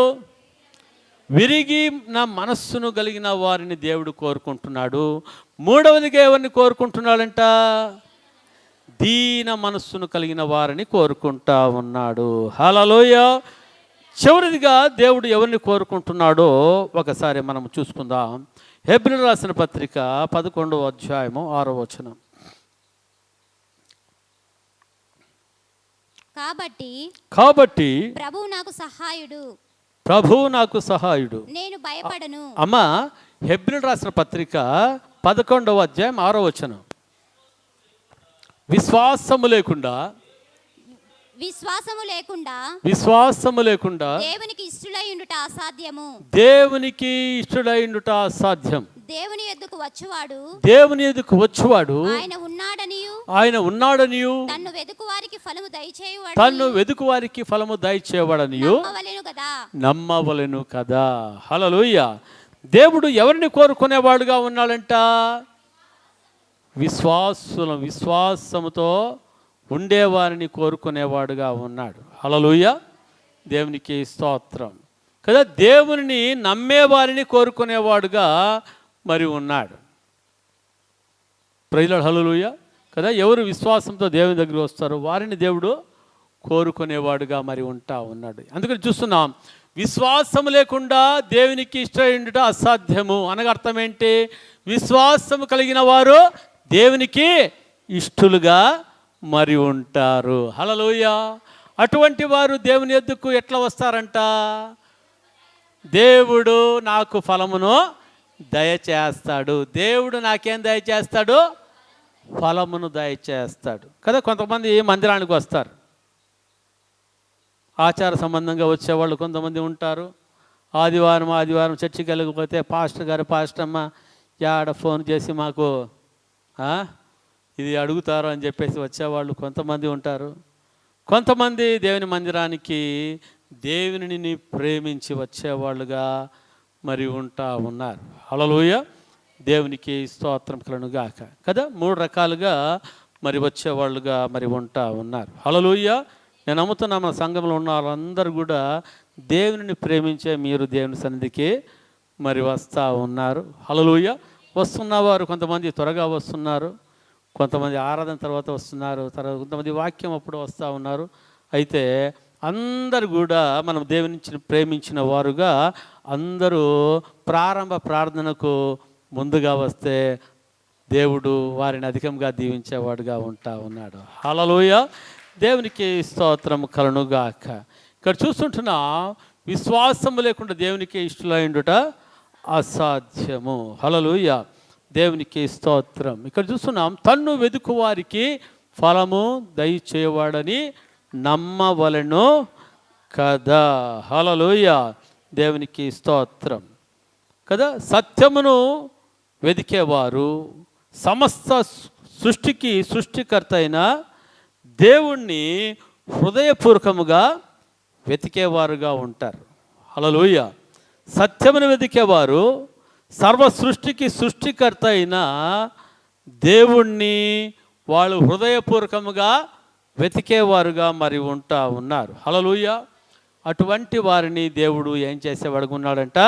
విరిగిన మనస్సును కలిగిన వారిని దేవుడు కోరుకుంటున్నాడు. మూడవదిగా ఎవరిని కోరుకుంటున్నాడంట? దీన మనస్సును కలిగిన వారిని కోరుకుంటా ఉన్నాడు. హల్లెలూయా. చివరిదిగా దేవుడు ఎవరిని కోరుకుంటున్నాడో ఒకసారి మనం చూసుకుందాం. హెబ్రీయులకు రాసిన పత్రిక 11వ అధ్యాయము 6వ వచనం. కాబట్టి ప్రభువు నాకు సహాయుడు, నేను భయపడను. అమ్మ, హెబ్రీయులకు రాసిన పత్రిక 11వ అధ్యాయం 6వ వచనం. విశ్వాసము లేకుండా దేవునికి ఇష్టడై ఉండుట అసాధ్యం. దేవుని యొద్దకు వచ్చువాడు దేవుని ఎదుకు వచ్చువాడు ఆయన ఉన్నాడనియు తన్ను తన్ను వెదుకు వారికి ఫలము దయచేయవాడనియు నమ్మవలెను కదా. హల్లెలూయా. దేవుడు ఎవరిని కోరుకునేవాడుగా ఉన్నాడంట? విశ్వాసముతో ఉండేవారిని కోరుకునేవాడుగా ఉన్నాడు. హల్లెలూయా. దేవునికి స్తోత్రం కదా. దేవుని నమ్మేవారిని కోరుకునేవాడుగా మరి ఉన్నాడు. Praise lord. హల్లెలూయా కదా. ఎవరు విశ్వాసంతో దేవుని దగ్గర వస్తారో వారిని దేవుడు కోరుకునేవాడుగా మరి ఉంటా ఉన్నాడు. అందుకని చూస్తున్నాం, విశ్వాసం లేకుండా దేవునికి ఇష్టం అసాధ్యము అనగా అర్థం ఏంటి? విశ్వాసము కలిగిన వారు దేవునికి ఇష్టలుగా మరి ఉంటారు. హల్లెలూయా. అటువంటి వారు దేవుని యొద్దకు ఎట్లా వస్తారంట? దేవుడు నాకు ఫలమును దయచేస్తాడు. దేవుడు నాకేం దయచేస్తాడు? ఫలమును దయచేస్తాడు కదా. కొంతమంది మందిరానికి వస్తారు, ఆచార సంబంధంగా వచ్చేవాళ్ళు కొంతమంది ఉంటారు. ఆదివారం చర్చికి వెళ్ళకపోతే పాస్టర్ గారు, పాస్టర్ అమ్మ యాడ ఫోన్ చేసి మాకు ఇది అడుగుతారు అని చెప్పేసి వచ్చేవాళ్ళు కొంతమంది ఉంటారు. కొంతమంది దేవుని మందిరానికి దేవునిని ప్రేమించి వచ్చేవాళ్ళుగా మరి ఉంటా ఉన్నారు. హల్లెలూయా. దేవునికి స్తోత్రం కలుగునుగాక కదా. 3 రకాలుగా మరి వచ్చేవాళ్ళుగా మరి ఉంటా ఉన్నారు. హల్లెలూయా. నేను నమ్ముతున్నా మన సంఘంలో ఉన్న వాళ్ళందరూ కూడా దేవునిని ప్రేమించే మీరు దేవుని సన్నిధికి మరి వస్తూ ఉన్నారు. హల్లెలూయా. వస్తున్నవారు కొంతమంది త్వరగా వస్తున్నారు, కొంతమంది ఆరాధన తర్వాత వస్తున్నారు, కొంతమంది వాక్యం అప్పుడు వస్తూ ఉన్నారు. అయితే అందరు కూడా మనం దేవుని ప్రేమించిన వారుగా అందరూ ప్రారంభ ప్రార్థనకు ముందుగా వస్తే దేవుడు వారిని అధికంగా దీవించేవాడుగా ఉంటా ఉన్నాడు. హల్లెలూయా. దేవునికి స్తోత్రం కలుగునుగాక. ఇక్కడ చూస్తుంటున్నా, విశ్వాసము లేకుండా దేవునికి ఇష్టలైండుట అసాధ్యము. హల్లెలూయా. దేవునికి స్తోత్రం. ఇక్కడ చూస్తున్నాం, తన్ను వెదుకు వారికి ఫలము దయచేవాడని నమ్మవలెను కదా. హల్లెలూయా. దేవునికి స్తోత్రం కదా. సత్యమును వెదికేవారు సమస్త సృష్టికి సృష్టికర్త అయిన దేవుణ్ణి హృదయపూర్వకముగా వెతికేవారుగా ఉంటారు. హల్లెలూయా. సత్యమును వెతికేవారు సర్వ సృష్టికి సృష్టికర్త అయిన దేవుణ్ణి వాళ్ళు హృదయపూర్వకముగా వెతికేవారుగా మరి ఉంటా ఉన్నారు. హల్లెలూయా. అటువంటి వారిని దేవుడు ఏం చేసేవాడుగా ఉన్నాడంట?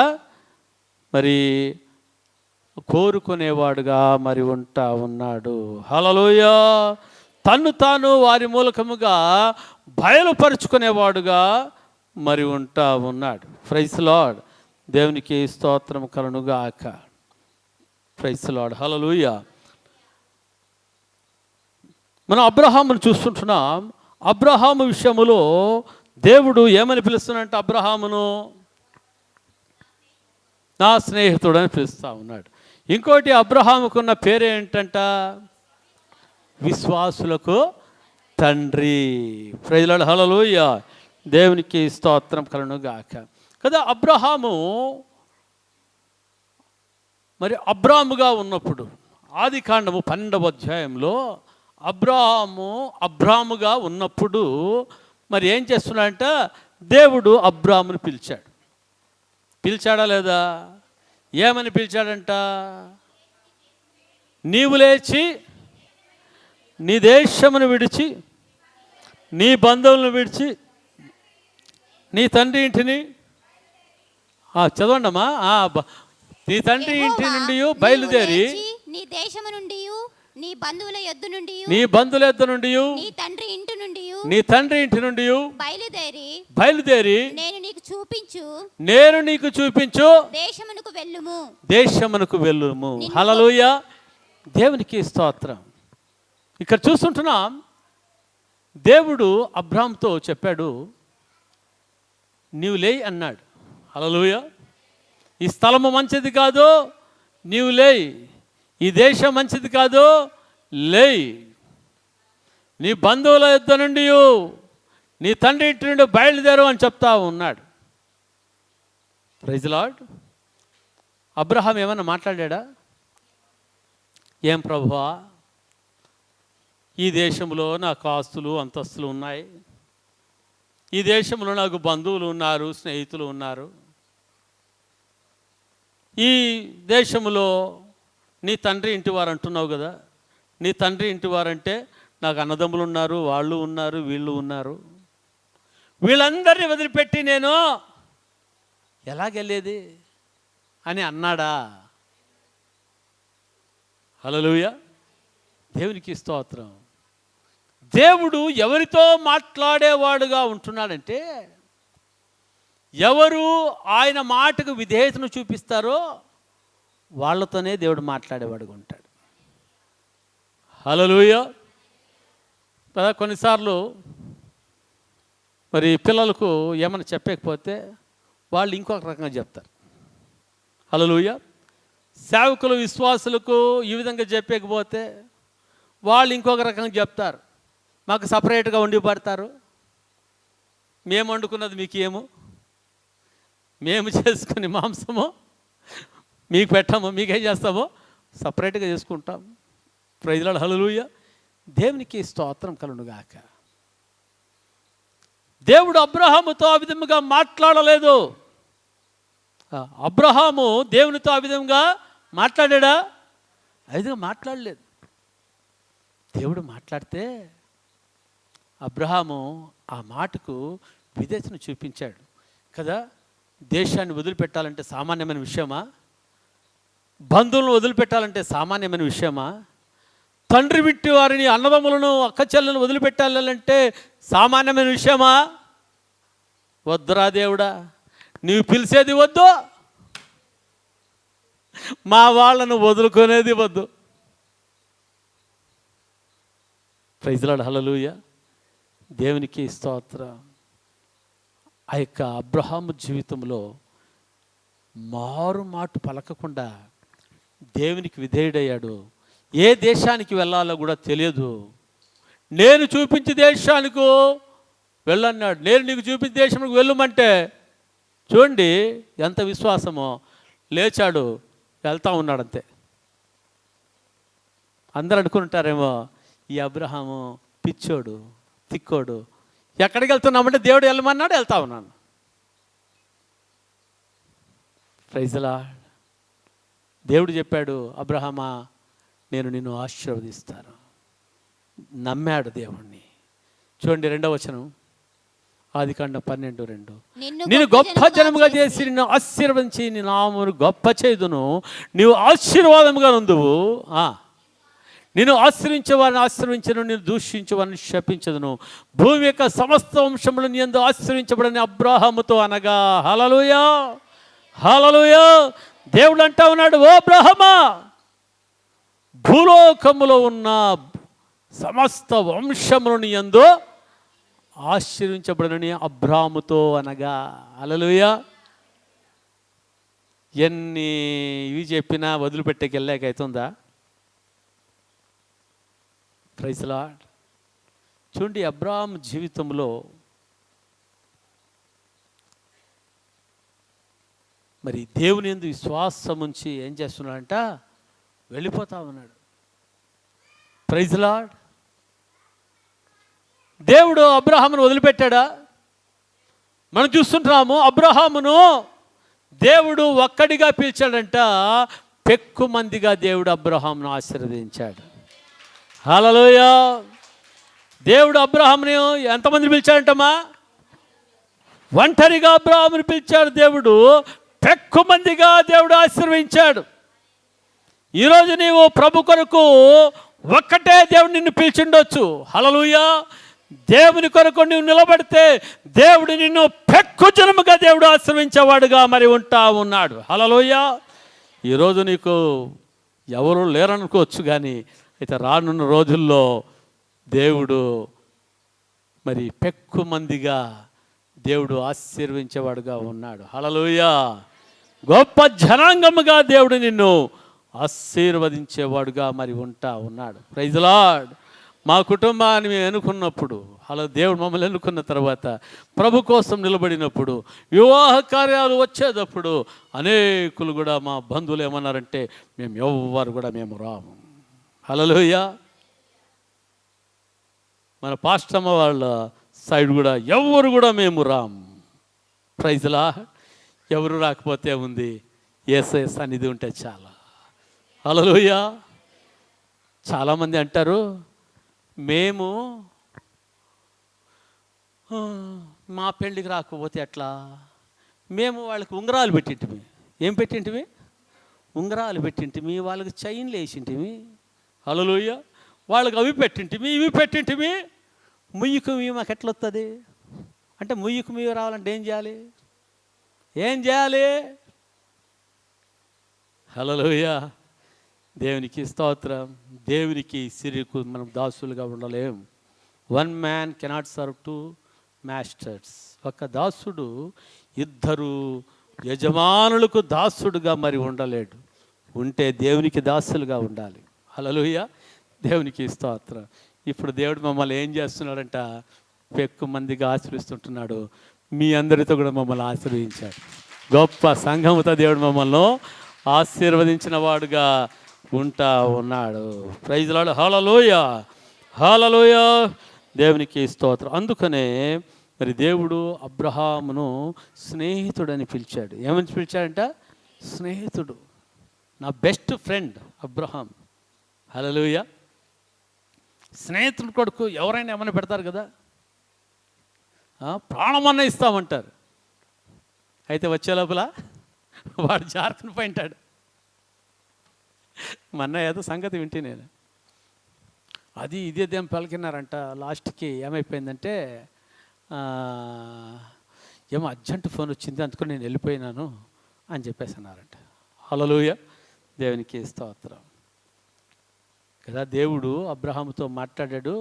మరి కోరుకునేవాడుగా మరి ఉంటా ఉన్నాడు. హల్లెలూయా. తన్ను తాను వారి మూలకముగా బయలుపరుచుకునేవాడుగా మరి ఉంటా ఉన్నాడు. Praise lord. దేవునికి స్తోత్రం కలుగునుగాక. Praise lord. హల్లెలూయా. మనం అబ్రహామును చూస్తుంటున్నాం. అబ్రహాము విషయములో దేవుడు ఏమని పిలుస్తున్నాడంటే, అబ్రహామును నా స్నేహితుడు అని పిలుస్తూ ఉన్నాడు. ఇంకోటి, అబ్రహాముకున్న పేరు ఏంటంట? విశ్వాసులకు తండ్రి. Praise lord. హల్లెలూయా. దేవునికి స్తోత్రం కలుగునుగాక కదా. అబ్రహాము మరి అబ్రాముగా ఉన్నప్పుడు ఆదికాండము 12వ అధ్యాయంలో అబ్రాముగా ఉన్నప్పుడు మరి ఏం చేస్తున్నాడంట? దేవుడు అబ్రామును పిలిచాడా లేదా? ఏమని పిలిచాడంట? నీవు లేచి నీ దేశమును విడిచి, నీ బంధువులను విడిచి, నీ తండ్రి ఇంటిని చదవండమ్మా. నీ తండ్రి ఇంటి నుండి బయలుదేరి నీ దేశము నుండి, నీ బంధువుల యొద్ద నుండి, నీ తండ్రి ఇంటి నుండి బయలుదేరి నేను నీకు చూపించు దేశమునకు వెళ్ళుము. హల్లెలూయా. దేవునికి స్తోత్రం. ఇక్కడ చూస్తుంటున్నాం, దేవుడు అబ్రాహాముతో చెప్పాడు, నీవు లేయి అన్నాడు. హల్లెలూయా. ఈ స్థలము మంచిది కాదు, నీవు లేయి. ఈ దేశం మంచిది కాదు, లేయి. నీ బంధువుల యొద్ద నుండి, నీ తండ్రి ఇంటి నుండి బయలుదేరు అని చెప్తా ఉన్నాడు. Praise lord. అబ్రహాం ఏమన్నా మాట్లాడా? ఏం ప్రభువా, ఈ దేశంలో నాకు ఆస్తులు అంతస్తులు ఉన్నాయి, ఈ దేశంలో నాకు బంధువులు ఉన్నారు, స్నేహితులు ఉన్నారు, ఈ దేశంలో నీ తండ్రి ఇంటి వారు అంటున్నావు కదా, నీ తండ్రి ఇంటి వారంటే నాకు అన్నదమ్ములు ఉన్నారు, వాళ్ళు ఉన్నారు, వీళ్ళు ఉన్నారు, వీళ్ళందరినీ వదిలిపెట్టి నేను ఎలాగెళ్ళేది అని అన్నాడా? హల్లెలూయా, దేవునికి స్తోత్రం. దేవుడు ఎవరితో మాట్లాడేవాడుగా ఉంటున్నాడంటే, ఎవరు ఆయన మాటకు విధేయతను చూపిస్తారో వాళ్ళతోనే దేవుడు మాట్లాడేవాడుగా ఉంటాడు. హల్లెలూయా. కొన్నిసార్లు మరి పిల్లలకు ఏమైనా చెప్పకపోతే వాళ్ళు ఇంకొక రకంగా చెప్తారు. హల్లెలూయా. సేవకులు విశ్వాసులకు ఈ విధంగా చెప్పకపోతే వాళ్ళు ఇంకొక రకంగా చెప్తారు, మాకు సపరేట్గా వండి పడతారు, మేము వండుకున్నది మీకు ఏమో, మేము చేసుకుని మాంసము మీకు పెట్టాము, మీకేం చేస్తామో సపరేట్గా చేసుకుంటాం. Praise lord. హల్లెలూయా. దేవునికి స్తోత్రం కలుగునుగాక. దేవుడు అబ్రహాముతో ఆ విధముగా మాట్లాడలేదు. అబ్రహాము దేవునితో ఆ విధంగా మాట్లాడా? అది మాట్లాడలేదు. దేవుడు మాట్లాడితే అబ్రహాము ఆ మాటకు విధేయతను చూపించాడు కదా. దేశాన్ని వదిలిపెట్టాలంటే సామాన్యమైన విషయమా? బంధువులను వదిలిపెట్టాలంటే సామాన్యమైన విషయమా? తండ్రి విట్టి వారిని, అన్నదమ్ములను, అక్క చెల్లెలను వదిలిపెట్టాలంటే సామాన్యమైన విషయమా? వద్దురా దేవుడా, నీవు పిలిచేది వద్దు, మా వాళ్ళను వదులుకునేది వద్దు. Praise lord. హల్లెలూయా. దేవునికి స్తోత్రం. ఆ యొక్క అబ్రహాము జీవితంలో మారు మాట పలకకుండా దేవునికి విధేయుడయ్యాడు. ఏ దేశానికి వెళ్ళాలో కూడా తెలియదు. నేను చూపించే దేశానికి వెళ్ళన్నాడు. నేను నీకు చూపించే దేశానికి వెళ్ళమంటే చూడండి ఎంత విశ్వాసమో, లేచాడు, వెళ్తా ఉన్నాడు అంతే. అందరూ అనుకుంటారేమో ఈ అబ్రహాము పిచ్చోడు, తిక్కోడు, ఎక్కడికి వెళ్తున్నామంటే దేవుడు వెళ్ళమన్నాడు, వెళ్తా ఉన్నాను. Praise Lord. దేవుడు చెప్పాడు, అబ్రహామా నేను నిన్ను ఆశీర్వదిస్తాను. నమ్మాడు దేవుణ్ణి. చూడండి 2వ వచనం, ఆదికాండం 12:2. నేను గొప్ప జనముగా చేసి నిన్ను ఆశీర్వదించి నీ నామమును గొప్ప చేయుదును, నీవు ఆశీర్వాదముగా నుందువు. నేను ఆశ్రయించేవారిని ఆశ్రయించను, నేను దూషించేవారిని శపించదును. భూమి యొక్క సమస్త వంశములు నీ యందు ఆశ్రయించబడని అబ్రాహాముతో అనగా. హల్లెలూయా, హల్లెలూయా. దేవుడు అంటా ఉన్నాడు, ఓ అబ్రహామా, భూలోకములో ఉన్న సమస్త వంశములు నీ యందు ఆశీర్వించబడని అబ్రాహాముతో అనగా. హల్లెలూయా. ఎన్ని ఇవి చెప్పినా వదిలిపెట్టేకి వెళ్ళాకైతుందా? Praise lord. చూడండి అబ్రహాం జీవితంలో మరి దేవుని యందు విశ్వాసం ఉంచి ఏం చేస్తున్నాడంట? వెళ్ళిపోతా ఉన్నాడు. Praise Lord. దేవుడు అబ్రహామును వదిలిపెట్టాడా? మనం చూస్తుంటున్నాము అబ్రహామును దేవుడు ఒక్కడిగా పిలిచాడంట, పెక్కుమందిగా దేవుడు అబ్రహామును ఆశీర్వదించాడు. హల్లెలూయా. దేవుడు అబ్రహాముని ఎంతమందిని పిలిచాడంటమ్మా? ఒంటరిగా అబ్రహాముని పిలిచాడు దేవుడు, పెక్కుమందిగా దేవుడు ఆశీర్వదించాడు. ఈరోజు నీవు ప్రభు కొరకు ఒక్కటే దేవుడు నిన్ను పిలిచిండొచ్చు. హల్లెలూయా. దేవుని కొరకు నువ్వు నిలబడితే దేవుడు నిన్ను పెక్కు జనముగా దేవుడు ఆశీర్వదించేవాడుగా మరి ఉంటా ఉన్నాడు. హల్లెలూయా. ఈరోజు నీకు ఎవరు లేరనుకోవచ్చు, కానీ అయితే రానున్న రోజుల్లో దేవుడు మరి పెక్కు మందిగా దేవుడు ఆశీర్వదించేవాడుగా ఉన్నాడు. హల్లెలూయా. గొప్ప జనాంగముగా దేవుడు నిన్ను ఆశీర్వదించేవాడుగా మరి ఉంటా ఉన్నాడు. Praise Lord. మా కుటుంబాన్ని మేము ఎన్నుకున్నప్పుడు అలా దేవుడు మమ్మల్ని ఎన్నుకున్న తర్వాత ప్రభు కోసం నిలబడినప్పుడు వివాహ కార్యాలు వచ్చేటప్పుడు అనేకులు కూడా మా బంధువులు ఏమన్నారంటే మేము ఎవ్వరు కూడా మేము రాము. హల్లెలూయా. మన పాస్టమ్మ వాళ్ళ సైడ్ కూడా ఎవరు కూడా మేము రాము. ప్రైజ్లా. ఎవరు రాకపోతే ఉంది, యేసయ్య సన్నిధి ఉంటే చాలా. హల్లెలూయా. చాలామంది అంటారు మేము మా పెళ్ళికి రాకపోతే ఎట్లా, మేము వాళ్ళకి ఉంగరాలు పెట్టింటిమి. ఏం పెట్టింటివి? ఉంగరాలు పెట్టింటిమి, వాళ్ళకి చైన్లు వేసింటిమి. హల్లెలూయా. వాళ్ళకి అవి పెట్టింటిమి, ఇవి పెట్టింటిమి. ముయ్యకు మీ మాకు ఎట్లా వస్తుంది అంటే, ముయ్యకు మీ రావాలంటే ఏం చేయాలి? ఏం చేయాలి? హల్లెలూయా. దేవునికి స్తోత్రం. దేవునికి సిరికి మనం దాసులుగా ఉండలేం. One man cannot serve to masters. ఒక దాసుడు ఇద్దరు యజమానులకు దాసుడుగా మరి ఉండలేడు. ఉంటే దేవునికి దాసులుగా ఉండాలి. హల్లెలూయా. దేవునికి స్తోత్రం. ఇప్పుడు దేవుడు మమ్మల్ని ఏం చేస్తున్నాడంట, ఎక్కువ మందిగా ఆశీర్వదిస్తుంటున్నాడు. మీ అందరితో కూడా మమ్మల్ని ఆశీర్వదించాడు. గొప్ప సంఘముతో దేవుడు మమ్మల్ని ఆశీర్వదించిన వాడుగా ఉంటా ఉన్నాడు. Praise lord. హల్లెలూయా. హల్లెలూయా. దేవునికి స్తోత్రం. అందుకనే మరి దేవుడు అబ్రహామును స్నేహితుడని పిలిచాడు. ఏమని పిలిచాడంట? స్నేహితుడు. నా బెస్ట్ ఫ్రెండ్ అబ్రహాం. హల్లెలూయా. స్నేహితుడు కొడుకు ఎవరైనా ఏమైనా పెడతారు కదా, ప్రాణమన్నా ఇస్తామంటారు. అయితే వచ్చే లోపల వాడు జార్కుని పోయింటాడు. మొన్న ఏదో సంగతి వింటే నేను, అది ఇదేదేం పలికినారంట. లాస్ట్కి ఏమైపోయిందంటే ఏమో అర్జెంట్ ఫోన్ వచ్చింది, అందుకని నేను వెళ్ళిపోయినాను అని చెప్పేసి అన్నారంట. హల్లెలూయా. దేవునికి స్తోత్రం కదా. దేవుడు అబ్రహాముతో మాట్లాడాడు.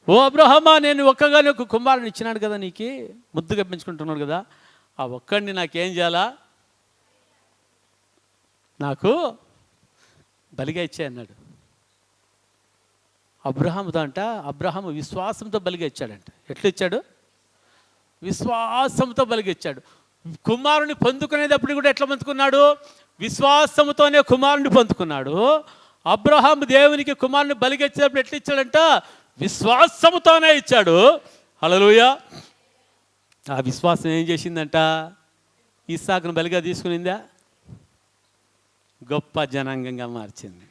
ఓ అబ్రహామా, నేను ఒక్కగానే ఒక కుమారుని ఇచ్చినాడు కదా, నీకు ముద్దుగా పెంచుకుంటున్నాడు కదా, ఆ ఒక్కడిని నాకేం చేయాలా? నాకు బలిగా ఇచ్చే అన్నాడు. అబ్రహాముతో అంట, అబ్రహాము విశ్వాసంతో బలిగా ఇచ్చాడంట. ఎట్లా ఇచ్చాడు? విశ్వాసంతో బలిగా ఇచ్చాడు. కుమారుని పొందుకునేటప్పుడు కూడా ఎట్లా పొందుకున్నాడు? విశ్వాసంతోనే కుమారుని పొందుకున్నాడు. అబ్రహాము దేవునికి కుమారుని బలిగా ఇచ్చేటప్పుడు ఎట్లా ఇచ్చాడంట? విశ్వాసముతోనే ఇచ్చాడు. హల్లెలూయా. ఆ విశ్వాసం ఏం చేసిందంట? ఇస్సాకును బలిగా తీసుకునిందా? గొప్ప జనాంగంగా మార్చింది.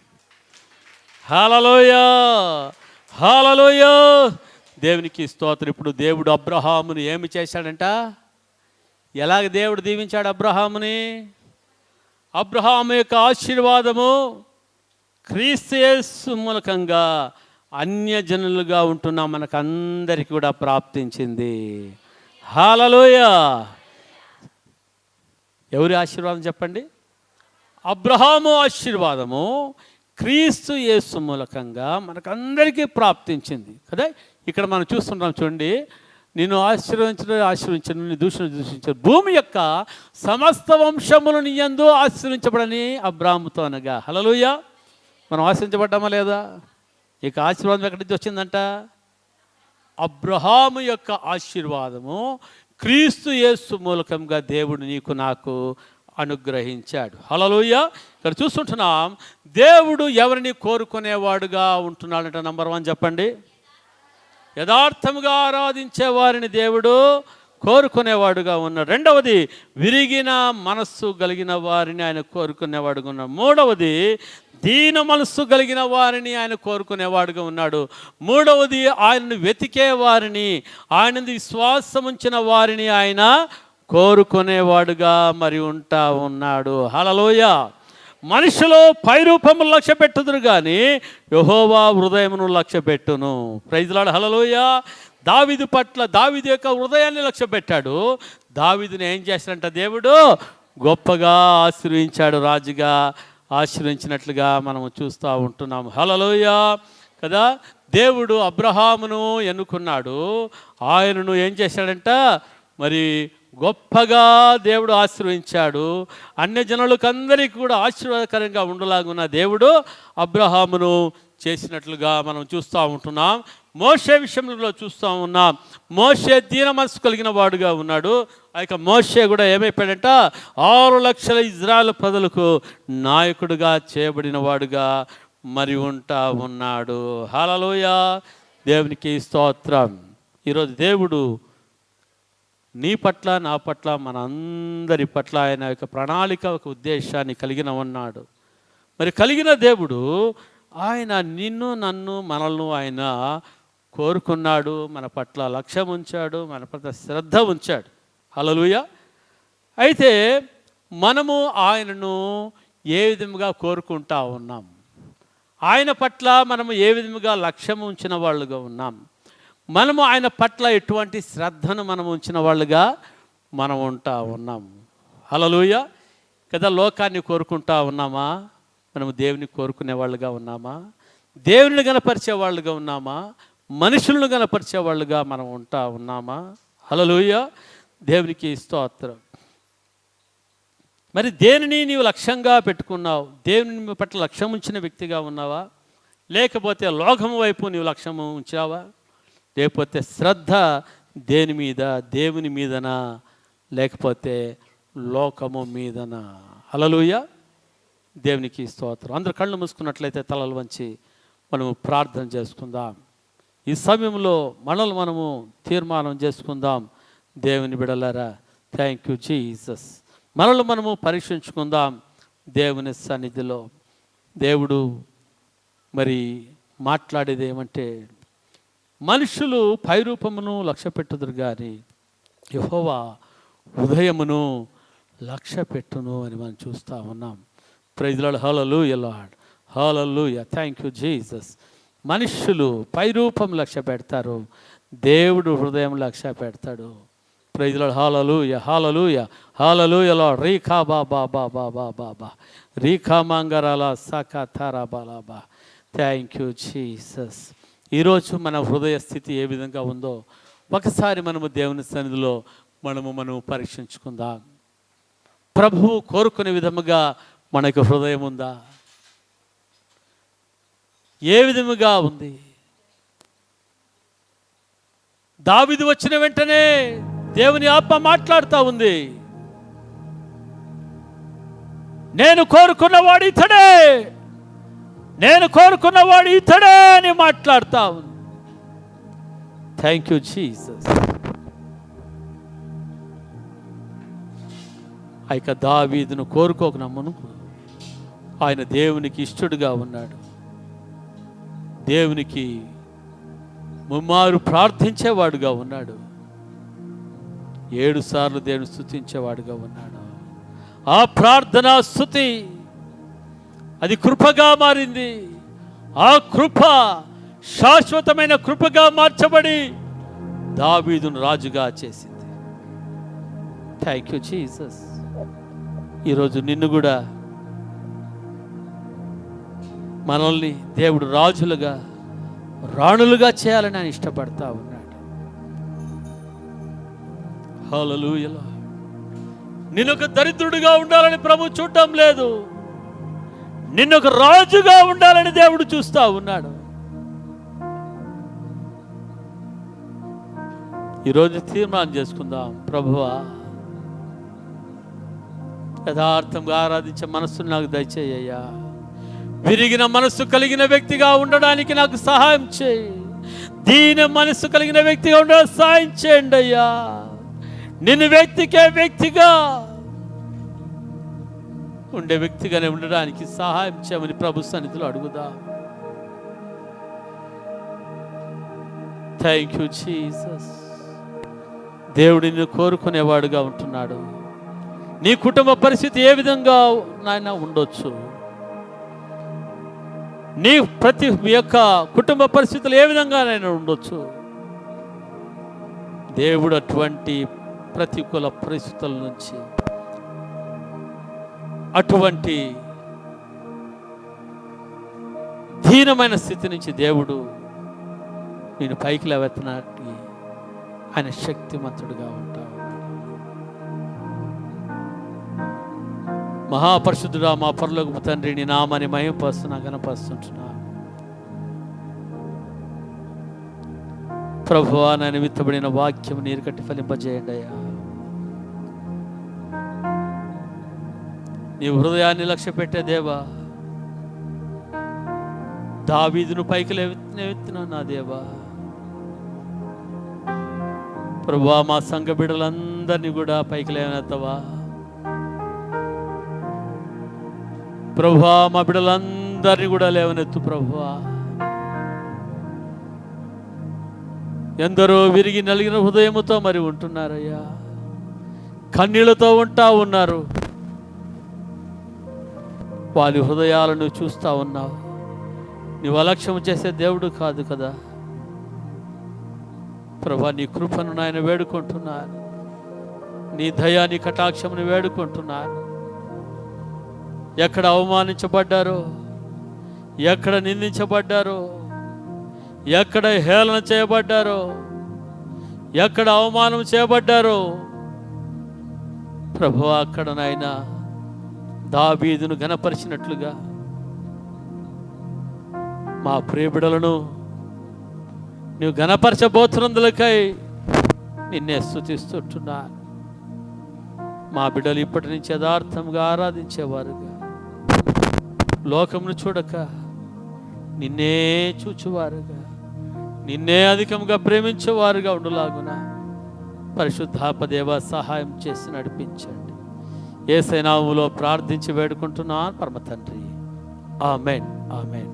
హల్లెలూయా. హల్లెలూయా. దేవునికి స్తోత్రం. ఇప్పుడు దేవుడు అబ్రహామును ఏమి చేశాడంట? ఎలాగ దేవుడు దీవించాడు అబ్రహాముని? అబ్రహాము యొక్క ఆశీర్వాదము క్రీస్తు యేసు మూలకంగా అన్యజనులుగా ఉంటున్న మనకందరికీ కూడా ప్రాప్తించింది. హల్లెలూయా. ఎవరి ఆశీర్వాదం చెప్పండి? అబ్రహాము ఆశీర్వాదము క్రీస్తు యేసు మూలకంగా మనకందరికీ ప్రాప్తించింది కదా. ఇక్కడ మనం చూస్తున్నాం చూడండి, నిన్ను ఆశీర్వించను, నీ దూషించను, భూమి యొక్క సమస్త వంశములు నీ యందు ఆశీర్వించబడని అబ్రాహాముతో అనగా. హల్లెలూయా. మనం ఆశీర్వించబడ్డామా లేదా? ఇక ఆశీర్వాదం ఎక్కడి నుంచి వచ్చిందంట? అబ్రహాము యొక్క ఆశీర్వాదము క్రీస్తు యేసు మూలకంగా దేవుడు నీకు నాకు అనుగ్రహించాడు. హల్లెలూయా. ఇక్కడ చూస్తుంటున్నాం, దేవుడు ఎవరిని కోరుకునేవాడుగా ఉంటున్నాడంట? నంబర్ 1 చెప్పండి. యథార్థముగా ఆరాధించే వారిని దేవుడు కోరుకునేవాడుగా ఉన్నాడు. రెండవది, విరిగిన మనస్సు కలిగిన వారిని ఆయన కోరుకునేవాడుగా ఉన్నాడు. మూడవది, దీన మనస్సు కలిగిన వారిని ఆయన కోరుకునేవాడుగా ఉన్నాడు. మూడవది, ఆయనను వెతికే వారిని, ఆయన విశ్వాసం ఉంచిన వారిని ఆయన కోరుకునేవాడుగా మరి ఉంటా ఉన్నాడు. హల్లెలూయా. మనుషులు పైరూపములు లక్ష్య పెట్టుదురు కానీ యెహోవా హృదయమును లక్ష్య పెట్టును. Praise lord. హల్లెలూయా. దావీదు పట్ల దావీదు యొక్క హృదయాన్ని లక్ష్య పెట్టాడు. దావీదుని ఏం చేశాడంట? దేవుడు గొప్పగా ఆశీర్వించాడు, రాజుగా ఆశీర్వించినట్లుగా మనము చూస్తూ ఉంటున్నాము. హల్లెలూయా కదా. దేవుడు అబ్రహామును ఎన్నుకున్నాడు. ఆయనను ఏం చేశాడంట? మరి గొప్పగా దేవుడు ఆశీర్వదించాడు. అన్యజనులకు అందరికీ కూడా ఆశీర్వాదకరంగా ఉండలాగున్న దేవుడు అబ్రహామును చేసినట్లుగా మనం చూస్తూ ఉంటున్నాం. మోషే విషయంలో చూస్తూ ఉన్నాం. మోషే దీన మనసు కలిగిన వాడుగా ఉన్నాడు. ఆ యొక్క మోషే కూడా ఏమైపోయాడంట, 6 లక్షల ఇజ్రాయెల్ ప్రజలకు నాయకుడిగా చేయబడిన వాడుగా మరి ఉంటా ఉన్నాడు. హల్లెలూయా, దేవునికి స్తోత్రం. ఈరోజు దేవుడు నీ పట్ల, నా పట్ల, మన అందరి పట్ల ఆయన యొక్క ప్రణాళిక, ఒక ఉద్దేశాన్ని కలిగిన ఉన్నాడు. మరి కలిగిన దేవుడు ఆయన నిన్ను, నన్ను, మనల్ని ఆయన కోరుకున్నాడు. మన పట్ల లక్ష్యం ఉంచాడు, మన పట్ల శ్రద్ధ ఉంచాడు. హల్లెలూయా. అయితే మనము ఆయనను ఏ విధముగా కోరుకుంటా ఉన్నాం, ఆయన పట్ల మనము ఏ విధముగా లక్ష్యం ఉంచిన వాళ్ళుగా ఉన్నాం, మనము ఆయన పట్ల ఎటువంటి శ్రద్ధను మనం ఉంచిన వాళ్ళుగా మనం ఉంటా ఉన్నాం. హల్లెలూయా. కదా, లోకాన్ని కోరుకుంటా ఉన్నామా, మనము దేవుని కోరుకునే వాళ్ళుగా ఉన్నామా, దేవుని గణపరిచే వాళ్ళుగా ఉన్నామా, మనుషులను గణపరిచే వాళ్ళుగా మనం ఉంటా ఉన్నామా? హల్లెలూయా, దేవునికి స్తోత్రం. మరి దేనిని నీవు లక్ష్యంగా పెట్టుకున్నావు? దేవుని పట్ల లక్ష్యం ఉంచిన వ్యక్తిగా ఉన్నావా, లేకపోతే లోకము వైపు నీవు లక్ష్యము ఉంచావా, లేకపోతే శ్రద్ధ దేని మీద, దేవుని మీదనా, లేకపోతే లోకము మీదనా? హల్లెలూయా, దేవునికి స్తోత్రం. అందరూ కళ్ళు మూసుకున్నట్లయితే తలలు వంచి మనము ప్రార్థన చేసుకుందాం. ఈ సమయంలో మనల్ని మనము తీర్మానం చేసుకుందాం. దేవుని బిడ్డలారా, థ్యాంక్ యూ జీసస్. మనల్ని మనము పరీక్షించుకుందాం దేవుని సన్నిధిలో. దేవుడు మరి మాట్లాడేది ఏమంటే, మనుషులు పైరూపమును లక్ష్య పెట్టుదురు కానీ యెహోవా హృదయమును లక్ష్య పెట్టును అని మనం చూస్తూ ఉన్నాం. Praise the lord. Hallelujah lord, hallelujah, thank you Jesus. మనుషులు పైరూపం లక్ష్య పెడతారు, దేవుడు హృదయం లక్ష్య పెడతాడు. Praise the lord. Hallelujah, hallelujah, hallelujah lord. రీఖా బాబా బాబా బాబా బా రీఖా మంగరాల సకా తారా బాలాబా. Thank you Jesus. ఈరోజు మన హృదయ స్థితి ఏ విధంగా ఉందో ఒకసారి మనము దేవుని సన్నిధిలో మనము పరీక్షించుకుందాం. ప్రభువు కోరుకునే విధముగా మనకు హృదయం ఉందా? ఏ విధముగా ఉంది? దావీదు వచ్చిన వెంటనే దేవుని ఆత్మ మాట్లాడుతూ ఉంది, నేను కోరుకున్నవాడు ఇతడే, నేను కోరుకున్నవాడు ఇతడే అని మాట్లాడుతూ ఉంది. Thank you Jesus. ఆ యొక్క దావీదును కోరుకోక నమ్మను, ఆయన దేవునికి ఇష్టడుగా ఉన్నాడు. దేవునికి ముమ్మారు ప్రార్థించేవాడుగా ఉన్నాడు. 7 సార్లు దేవుని స్తుతించేవాడుగా ఉన్నాడు. ఆ ప్రార్థనా స్తుతి అది కృపగా మారింది. ఆ కృప శాశ్వతమైన కృపగా మార్చబడి దావీదును రాజుగా చేసింది. Thank you Jesus. ఈరోజు నిన్ను కూడా, మనల్ని దేవుడు రాజులుగా, రాణులుగా చేయాలని ఆయన ఇష్టపడతా ఉన్నాడు. హల్లెలూయా. నిన్నొక దరిద్రుడిగా ఉండాలని ప్రభు చూడటం లేదు, నిన్నొక రాజుగా ఉండాలని దేవుడు చూస్తా ఉన్నాడు. ఈరోజు తీర్మానం చేసుకుందాం, ప్రభువా యథార్థంగా ఆరాధించే మనస్సును నాకు దయచేయ్యా. విరిగిన మనస్సు కలిగిన వ్యక్తిగా ఉండడానికి నాకు సహాయం చేయి. దీన మనస్సు కలిగిన వ్యక్తిగా ఉండడానికి సహాయం చేయండి అయ్యా. నిన్ను వ్యక్తిగా ఉండే వ్యక్తిగానే ఉండడానికి సహాయం చేయమని ప్రభు సన్నిధిలో అడుగుదా. Thank you Jesus. దేవుడు నిన్ను కోరుకునేవాడుగా ఉంటున్నాడు. నీ కుటుంబ పరిస్థితి ఏ విధంగా నాయన ఉండొచ్చు, నీ ప్రతి యొక్క కుటుంబ పరిస్థితులు ఏ విధంగా నేను ఉండొచ్చు, దేవుడు అటువంటి ప్రతికూల పరిస్థితుల నుంచి, అటువంటి దీనమైన స్థితి నుంచి దేవుడు నేను పైకి లేవెత్తనాటి ఆయన శక్తిమంతుడుగా ఉంటాడు. మహాపరిశుద్ధుడా, మా పరలోకపు తండ్రి, నీ నామాన్ని మహిమపరుస్తున్నా, గణపరుస్తుంటున్నా. ప్రభువా నా నిమిత్తబడిన వాక్యం నీరు కట్టి ఫలింపజేయండి అయ్యా. నీ హృదయాన్ని లక్ష్య పెట్టే దేవా, దావీదును పైకి లేవెత్తిన నా దేవా, ప్రభువా మా సంఘ బిడ్డలందరినీ కూడా పైకి లేవనెత్తవా. ప్రభువా మా బిడ్డలందరినీ కూడా లేవనెత్తు ప్రభువా. ఎందరో విరిగి నలిగిన హృదయముతో మరి ఉంటున్నారయ్యా, కన్నీళ్లతో ఉన్నారు. వారి హృదయాలను చూస్తూ ఉన్నావు. నీవు అలక్ష్యం చేసే దేవుడు కాదు కదా ప్రభా. నీ కృపను నాయన వేడుకుంటున్నాను, నీ దయా నీ కటాక్షమును వేడుకుంటున్నాను. ఎక్కడ అవమానించబడ్డారో, ఎక్కడ నిందించబడ్డారో, ఎక్కడ హేళన చేయబడ్డారో, ఎక్కడ అవమానం చేయబడ్డారో ప్రభువా, అక్కడ నాయన దావీదును ఘనపరిచినట్లుగా మా ప్రియబిడలను నీవు ఘనపరచబోతున్నందులకై నిన్నే స్తుతిస్తుంటున్నాను. మా బిడ్డలు ఇప్పటి నుంచి యథార్థంగా ఆరాధించేవారుగా, లోకమును చూడక నిన్నే చూచువారుగా, నిన్నే అధికంగా ప్రేమించేవారుగా ఉండులాగున పరిశుద్ధాత్మదేవ సహాయం చేసి నడిపించండి. యేసు నామములో ప్రార్థించి వేడుకుంటున్నాను పరమ తండ్రి. ఆమేన్, ఆమేన్.